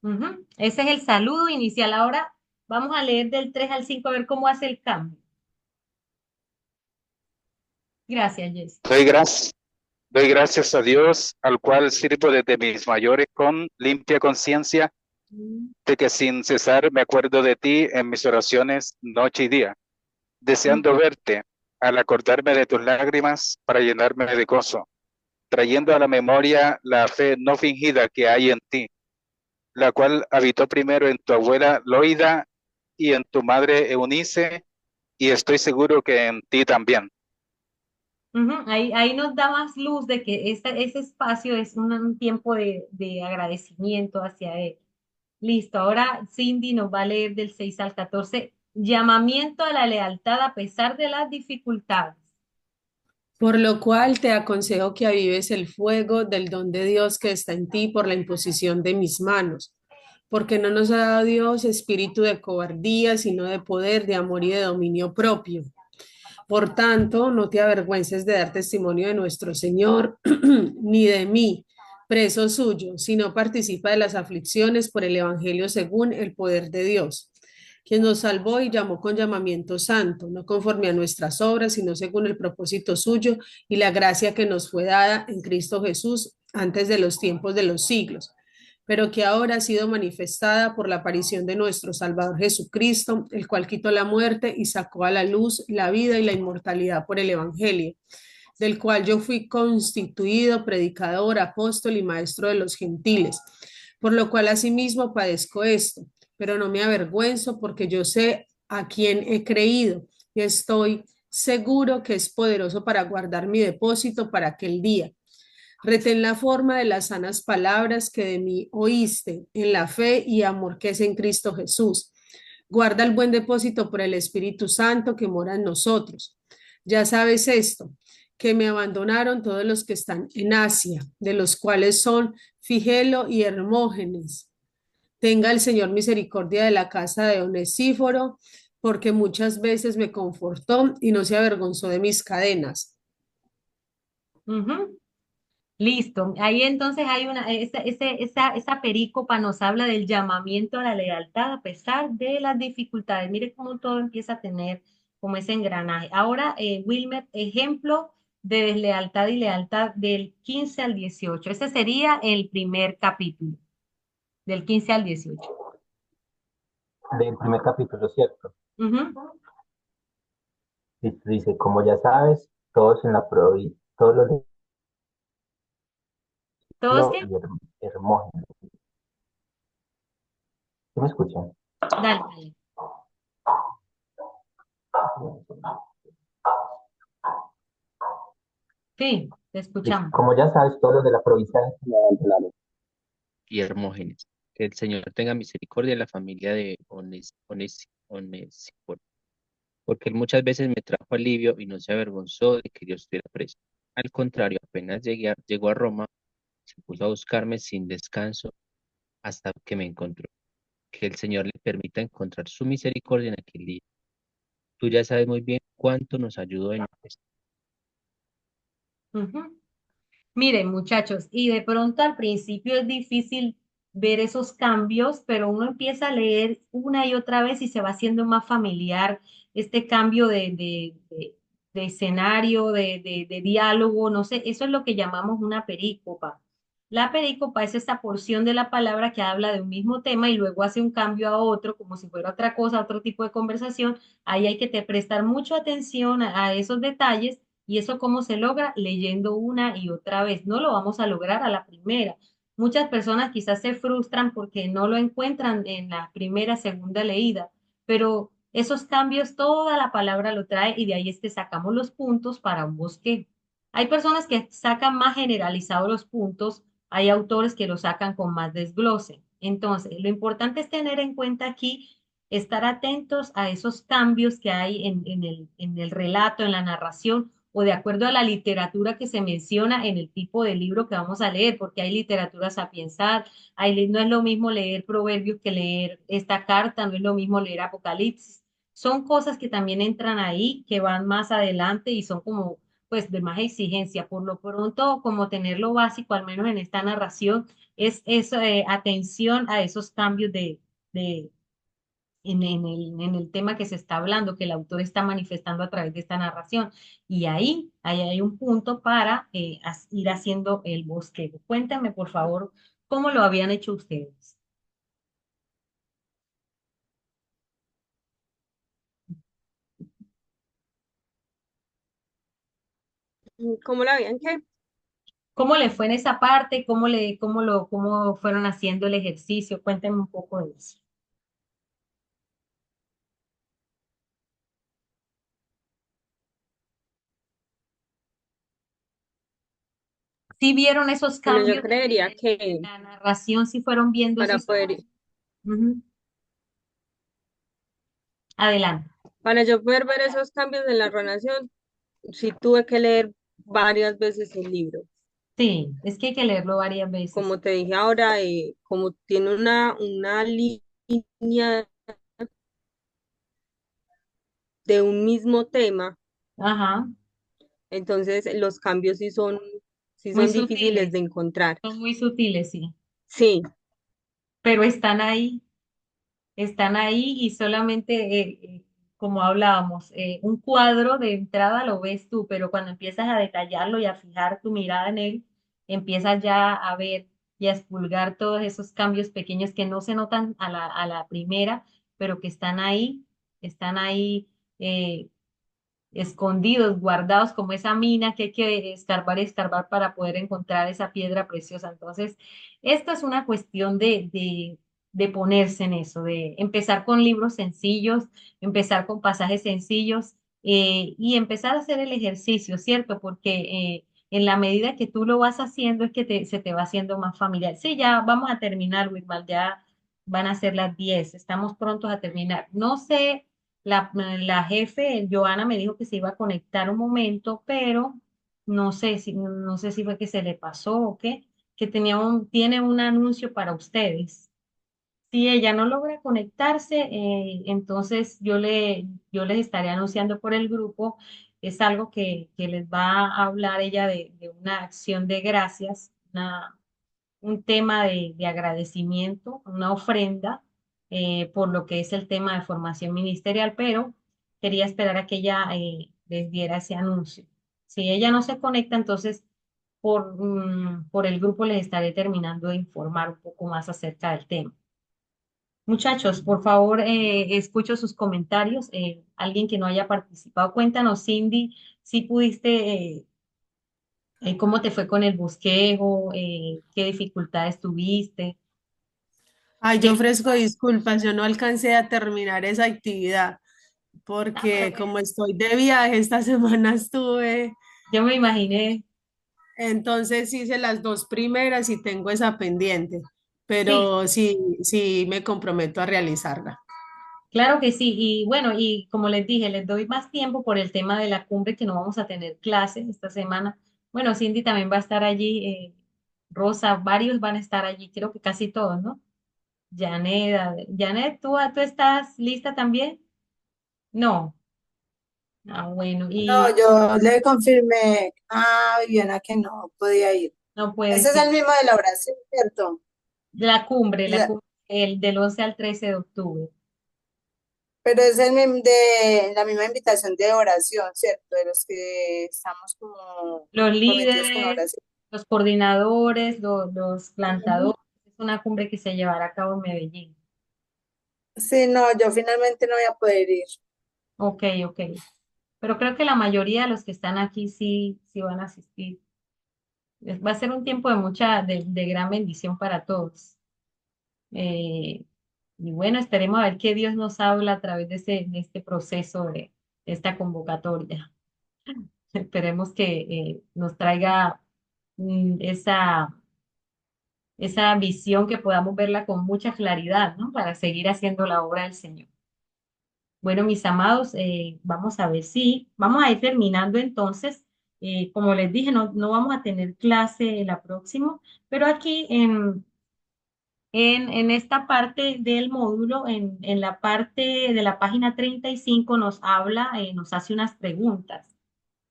Ujú. Ese es el saludo inicial. Ahora vamos a leer del 3 al 5 a ver cómo hace el cambio. Gracias, Jess. Doy gracias a Dios, al cual sirvo desde mis mayores con limpia conciencia, de que sin cesar me acuerdo de ti en mis oraciones noche y día, deseando verte al acordarme de tus lágrimas para llenarme de gozo, trayendo a la memoria la fe no fingida que hay en ti, la cual habitó primero en tu abuela Loida y en tu madre Eunice, y estoy seguro que en ti también. Ujú. Ahí nos da más luz de que ese espacio es un tiempo de agradecimiento hacia él. Listo, ahora Cindy nos va a leer del 6 al 14. Llamamiento a la lealtad a pesar de las dificultades. Por lo cual te aconsejo que avives el fuego del don de Dios que está en ti por la imposición de mis manos, porque no nos ha dado Dios espíritu de cobardía, sino de poder, de amor y de dominio propio. Por tanto, no te avergüences de dar testimonio de nuestro Señor, ni de mí, preso suyo, sino participa de las aflicciones por el Evangelio según el poder de Dios, quien nos salvó y llamó con llamamiento santo, no conforme a nuestras obras, sino según el propósito suyo y la gracia que nos fue dada en Cristo Jesús antes de los tiempos de los siglos, pero que ahora ha sido manifestada por la aparición de nuestro Salvador Jesucristo, el cual quitó la muerte y sacó a la luz la vida y la inmortalidad por el Evangelio, del cual yo fui constituido predicador, apóstol y maestro de los gentiles, por lo cual asimismo padezco esto, pero no me avergüenzo porque yo sé a quién he creído y estoy seguro que es poderoso para guardar mi depósito para aquel día. Retén la forma de las sanas palabras que de mí oíste, en la fe y amor que es en Cristo Jesús. Guarda el buen depósito por el Espíritu Santo que mora en nosotros. Ya sabes esto, que me abandonaron todos los que están en Asia, de los cuales son Figelo y Hermógenes. Tenga el Señor misericordia de la casa de Onesíforo, porque muchas veces me confortó y no se avergonzó de mis cadenas. Ujú. Listo. Ahí entonces hay esa perícopa nos habla del llamamiento a la lealtad a pesar de las dificultades. Mire cómo todo empieza a tener como ese engranaje. Ahora, Wilmer, ejemplo de deslealtad y lealtad del 15 al 18. Ese sería el primer capítulo, del 15 al 18. Del primer capítulo, ¿cierto? Ujú. Dice, como ya sabes, todos en la provincia, todos los de ¿Todos Filo qué? y Hermógenes. ¿Sí me escuchan? Dale, dale. Sí, te Dice, escuchamos. como ya sabes, todos los de la provincia de la Y Hermógenes. Que el Señor tenga misericordia de la familia de Onesíforo, porque él muchas veces me trajo alivio y no se avergonzó de que yo estuviera preso. Al contrario, apenas llegó a Roma, se puso a buscarme sin descanso hasta que me encontró. Que el Señor le permita encontrar su misericordia en aquel día. Tú ya sabes muy bien cuánto nos ayudó en esto. Ujú. Miren, muchachos, y de pronto al principio es difícil ver esos cambios, pero uno empieza a leer una y otra vez y se va haciendo más familiar este cambio de escenario, de diálogo, no sé, eso es lo que llamamos una perícopa. La perícopa es esa porción de la palabra que habla de un mismo tema y luego hace un cambio a otro, como si fuera otra cosa, otro tipo de conversación. Ahí hay que prestar mucha atención a esos detalles y eso cómo se logra leyendo una y otra vez. No lo vamos a lograr a la primera. Muchas personas quizás se frustran porque no lo encuentran en la primera, segunda leída, pero esos cambios toda la palabra lo trae y de ahí es que sacamos los puntos para un bosquejo. Hay personas que sacan más generalizados los puntos, hay autores que lo sacan con más desglose. Entonces, lo importante es tener en cuenta aquí estar atentos a esos cambios que hay en el relato, en la narración, o de acuerdo a la literatura que se menciona en el tipo de libro que vamos a leer, porque hay literatura sapiensal, no es lo mismo leer Proverbios que leer esta carta, no es lo mismo leer Apocalipsis. Son cosas que también entran ahí, que van más adelante y son como, pues, de más exigencia. Por lo pronto, como tener lo básico, al menos en esta narración, es atención a esos cambios de en el tema que se está hablando, que el autor está manifestando a través de esta narración. Y ahí hay un punto para ir haciendo el bosquejo. Cuéntame, por favor, cómo lo habían hecho ustedes. ¿Cómo la habían qué? ¿Cómo le fue en esa parte? ¿Cómo fueron haciendo el ejercicio? Cuéntame un poco de eso. ¿Sí vieron esos Bueno, yo cambios creería que en la narración? ¿Sí fueron viendo para esos poder, cambios? Ujú. Adelante. para yo poder ver esos cambios en la narración, sí tuve que leer varias veces el libro. Sí, es que hay que leerlo varias veces. Como te dije ahora, como tiene una línea de un mismo tema, Ajá, Entonces los cambios sí muy son difíciles sutiles, de encontrar. son muy sutiles, sí, Sí, pero están ahí y solamente, como hablábamos, un cuadro de entrada lo ves tú, pero cuando empiezas a detallarlo y a fijar tu mirada en él, empiezas ya a ver y a expulgar todos esos cambios pequeños que no se notan a la primera, pero que están ahí eh, escondidos, guardados como esa mina que hay que escarbar y escarbar para poder encontrar esa piedra preciosa. Entonces, esto es una cuestión de ponerse en eso, de empezar con libros sencillos, empezar con pasajes sencillos y empezar a hacer el ejercicio, ¿cierto? Porque en la medida que tú lo vas haciendo es que se te va haciendo más familiar. Sí, ya vamos a terminar, Wilmar, ya van a ser las 10, estamos prontos a terminar. No sé. La jefe, Joana, me dijo que se iba a conectar un momento, pero no sé si fue que se le pasó o qué, que tiene un anuncio para ustedes. Si ella no logra conectarse, entonces yo les estaré anunciando por el grupo. Es algo que les va a hablar ella de una acción de gracias, un tema de agradecimiento, una ofrenda por lo que es el tema de formación ministerial, pero quería esperar a que ella les diera ese anuncio. Si ella no se conecta, entonces por el grupo les estaré terminando de informar un poco más acerca del tema. Muchachos, por favor, escucho sus comentarios. Alguien que no haya participado, cuéntanos, Cindy, si pudiste, cómo te fue con el bosquejo, qué dificultades tuviste. Ay, yo ofrezco disculpas, yo no alcancé a terminar esa actividad porque como estoy de viaje, esta semana estuve, Yo me imaginé, entonces hice las dos primeras y tengo esa pendiente, sí, pero sí, sí me comprometo a realizarla. claro que sí. Y bueno, y como les dije, les doy más tiempo por el tema de la cumbre que no vamos a tener clases esta semana. Bueno, Cindy también va a estar allí, Rosa, varios van a estar allí, creo que casi todos, ¿no? Janet, Janet, ¿tú estás lista también? No. Ah, bueno, No, y yo le confirmé a Viviana que no podía ir. no puedes Ese es ir. el mismo de la oración, ¿cierto? La La- cumbre, el del 11 al 13 de octubre. pero es el mismo de la misma invitación de oración, ¿cierto? De los que estamos como Los comprometidos con la líderes, oración. los coordinadores, los Ujú. plantadores, es una cumbre que se llevará a cabo en Medellín. Sí, no, yo finalmente no voy a poder ir. Ok, ok. Pero creo que la mayoría de los que están aquí sí van a asistir. Va a ser un tiempo de gran bendición para todos. Eh, y bueno, esperemos a ver qué Dios nos habla a través de este proceso de esta convocatoria. Esperemos que nos traiga esa visión, que podamos verla con mucha claridad, ¿no? Para seguir haciendo la obra del Señor. Bueno, mis amados, vamos a ver si vamos a ir terminando entonces. Como les dije, no vamos a tener clase la próxima, pero aquí en esta parte del módulo, en la parte de la página 35 nos habla, nos hace unas preguntas.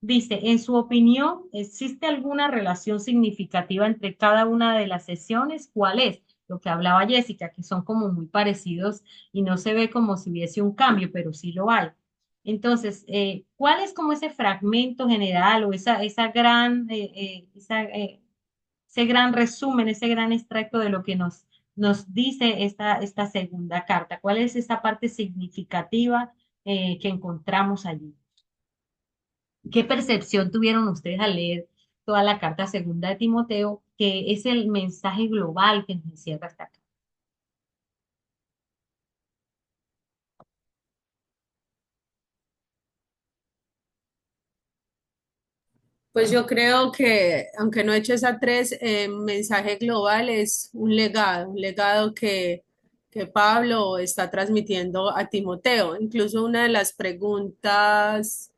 Dice, en su opinión, ¿existe alguna relación significativa entre cada una de las sesiones? ¿Cuál es? Lo que hablaba Jessica, que son como muy parecidos y no se ve como si hubiese un cambio, pero sí lo hay. Entonces, ¿cuál es como ese fragmento general o esa gran, ese gran resumen, ese gran extracto de lo que nos dice esta segunda carta? ¿Cuál es esa parte significativa que encontramos allí? ¿Qué percepción tuvieron ustedes al leer toda la carta segunda de Timoteo, que es el mensaje global que nos encierra esta carta? Pues yo creo que, aunque no he hecho esa tres, mensaje global es un legado que Pablo está transmitiendo a Timoteo. Incluso una de las preguntas,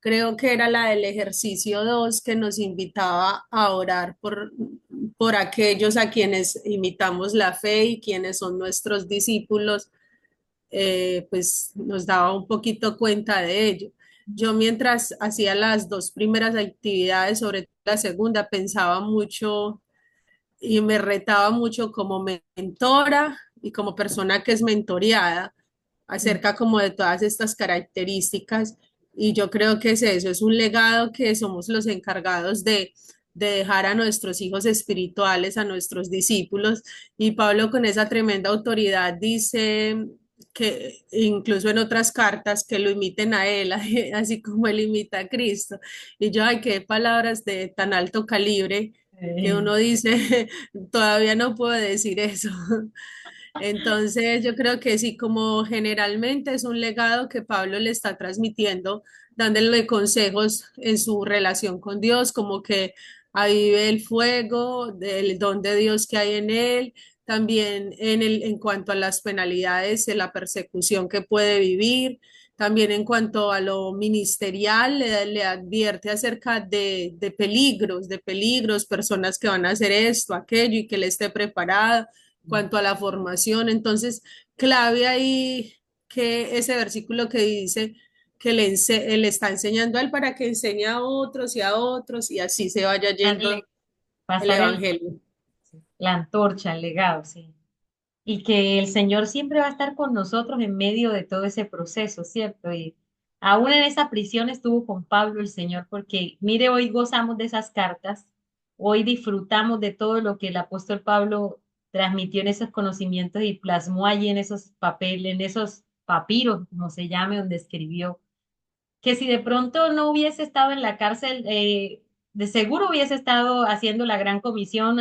creo que era la del ejercicio 2 que nos invitaba a orar por aquellos a quienes imitamos la fe y quienes son nuestros discípulos, pues nos daba un poquito cuenta de ello. yo mientras hacía las dos primeras actividades, sobre todo la segunda, pensaba mucho y me retaba mucho como mentora y como persona que es mentoreada acerca como de todas estas características. Y yo creo que es eso, es un legado que somos los encargados de dejar a nuestros hijos espirituales, a nuestros discípulos. Y Pablo con esa tremenda autoridad dice que incluso en otras cartas que lo imiten a él, así como él imita a Cristo. Y yo, ay, qué palabras de tan alto calibre que uno dice, todavía no puedo decir eso. Entonces, yo creo que sí, como generalmente es un legado que Pablo le está transmitiendo, dándole consejos en su relación con Dios, como que avive el fuego del don de Dios que hay en él, también en cuanto a las penalidades, de la persecución que puede vivir, también en cuanto a lo ministerial, le advierte acerca de peligros, personas que van a hacer esto, aquello y que él esté preparado cuanto a la formación. Entonces, clave ahí que ese versículo que dice que le está enseñando a él para que enseñe a otros y así se vaya yendo Darle, el pasar evangelio. la antorcha, el legado, sí. Y que el Señor siempre va a estar con nosotros en medio de todo ese proceso, ¿cierto? Y aún en esa prisión estuvo con Pablo el Señor, porque mire, hoy gozamos de esas cartas, hoy disfrutamos de todo lo que el apóstol Pablo transmitió en esos conocimientos y plasmó allí en esos papeles, en esos papiros, como se llame, donde escribió que si de pronto no hubiese estado en la cárcel, de seguro hubiese estado haciendo la gran comisión,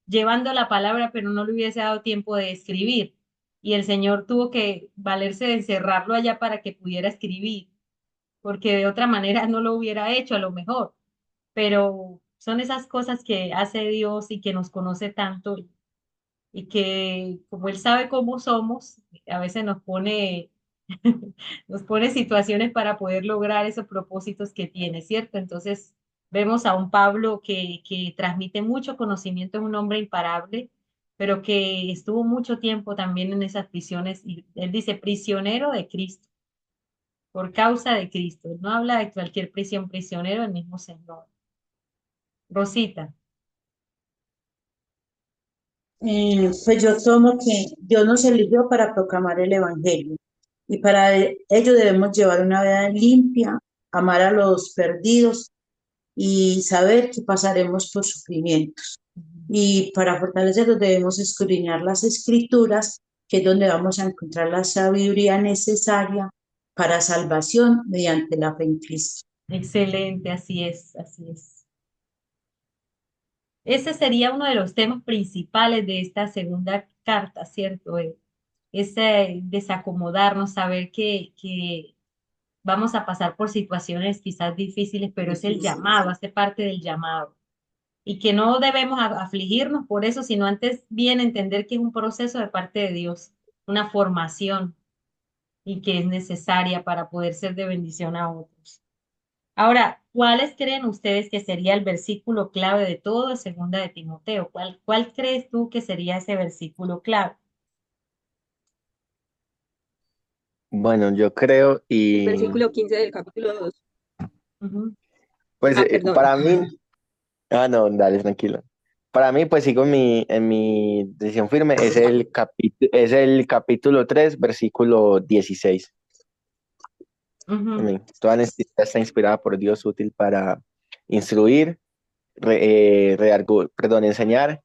llevando la palabra, pero no le hubiese dado tiempo de escribir. Y el Señor tuvo que valerse de encerrarlo allá para que pudiera escribir, porque de otra manera no lo hubiera hecho a lo mejor. Pero son esas cosas que hace Dios y que nos conoce tanto y que como Él sabe cómo somos, a veces nos pone situaciones para poder lograr esos propósitos que tiene, ¿cierto? Entonces, vemos a un Pablo que transmite mucho conocimiento, es un hombre imparable, pero que estuvo mucho tiempo también en esas prisiones, y él dice, prisionero de Cristo, por causa de Cristo. No habla de cualquier prisión, prisionero del mismo Señor. Rosita. Pues yo tomo que Dios nos eligió para proclamar el Evangelio y para ello debemos llevar una vida limpia, amar a los perdidos y saber que pasaremos por sufrimientos. Y para fortalecerlos debemos escudriñar las escrituras, que es donde vamos a encontrar la sabiduría necesaria para salvación mediante la fe en Cristo. Excelente, así es, así es. Ese sería uno de los temas principales de esta segunda carta, ¿cierto? Ese desacomodarnos, saber que vamos a pasar por situaciones quizás difíciles, pero es el llamado, hace parte del llamado. Y que no debemos afligirnos por eso, sino antes bien entender que es un proceso de parte de Dios, una formación y que es necesaria para poder ser de bendición a otros. Ahora, ¿cuáles creen ustedes que sería el versículo clave de todo segunda de Timoteo? ¿Cuál crees tú que sería ese versículo clave? Bueno, yo creo El y versículo 15 del capítulo 2. Ujú. pues Perdón. para mí, no, dale, tranquilo. Para mí, pues sigo en mi decisión firme, es el capítulo 3 versículo 16. Ujú. Amén. Toda la escritura está inspirada por Dios, útil para instruir, enseñar,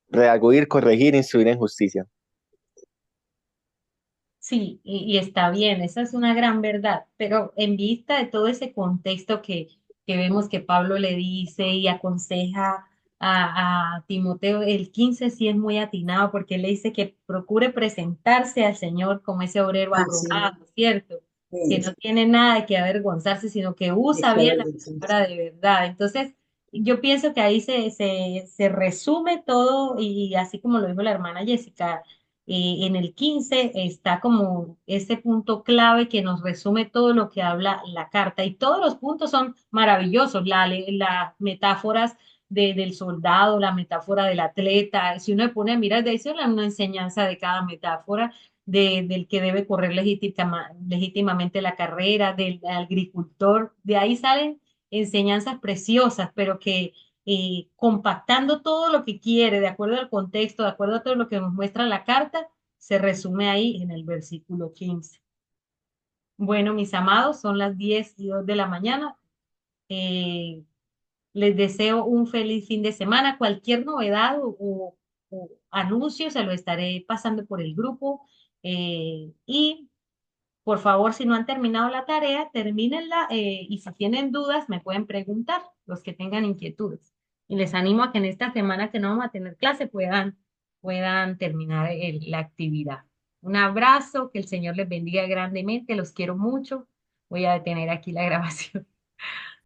redarguir, corregir, instruir en justicia. Sí, y está bien, esa es una gran verdad, pero en vista de todo ese contexto que vemos que Pablo le dice y aconseja a Timoteo, el 15 sí es muy atinado porque él le dice que procure presentarse al Señor como ese obrero Así aprobado, ¿cierto? Que no es, tiene nada de que avergonzarse, sino que usa bien la palabra de verdad. Entonces, yo pienso que ahí se resume todo y así como lo dijo la hermana Jessica en el 15 está como ese punto clave que nos resume todo lo que habla la carta y todos los puntos son maravillosos, las metáforas del soldado, la metáfora del atleta, si uno se pone a mirar, de eso es una enseñanza de cada metáfora, del que debe correr legítimamente la carrera, del agricultor. De ahí salen enseñanzas preciosas, pero que compactando todo lo que quiere, de acuerdo al contexto, de acuerdo a todo lo que nos muestra la carta, se resume ahí en el versículo 15. Bueno, mis amados, son las 10:02 de la mañana. Eh, Les deseo un feliz fin de semana. Cualquier novedad o anuncio se lo estaré pasando por el grupo. Y por favor, si no han terminado la tarea, termínenla, y si tienen dudas, me pueden preguntar, los que tengan inquietudes. Y les animo a que en esta semana que no vamos a tener clase puedan terminar la actividad. Un abrazo, que el Señor les bendiga grandemente, los quiero mucho. Voy a detener aquí la grabación.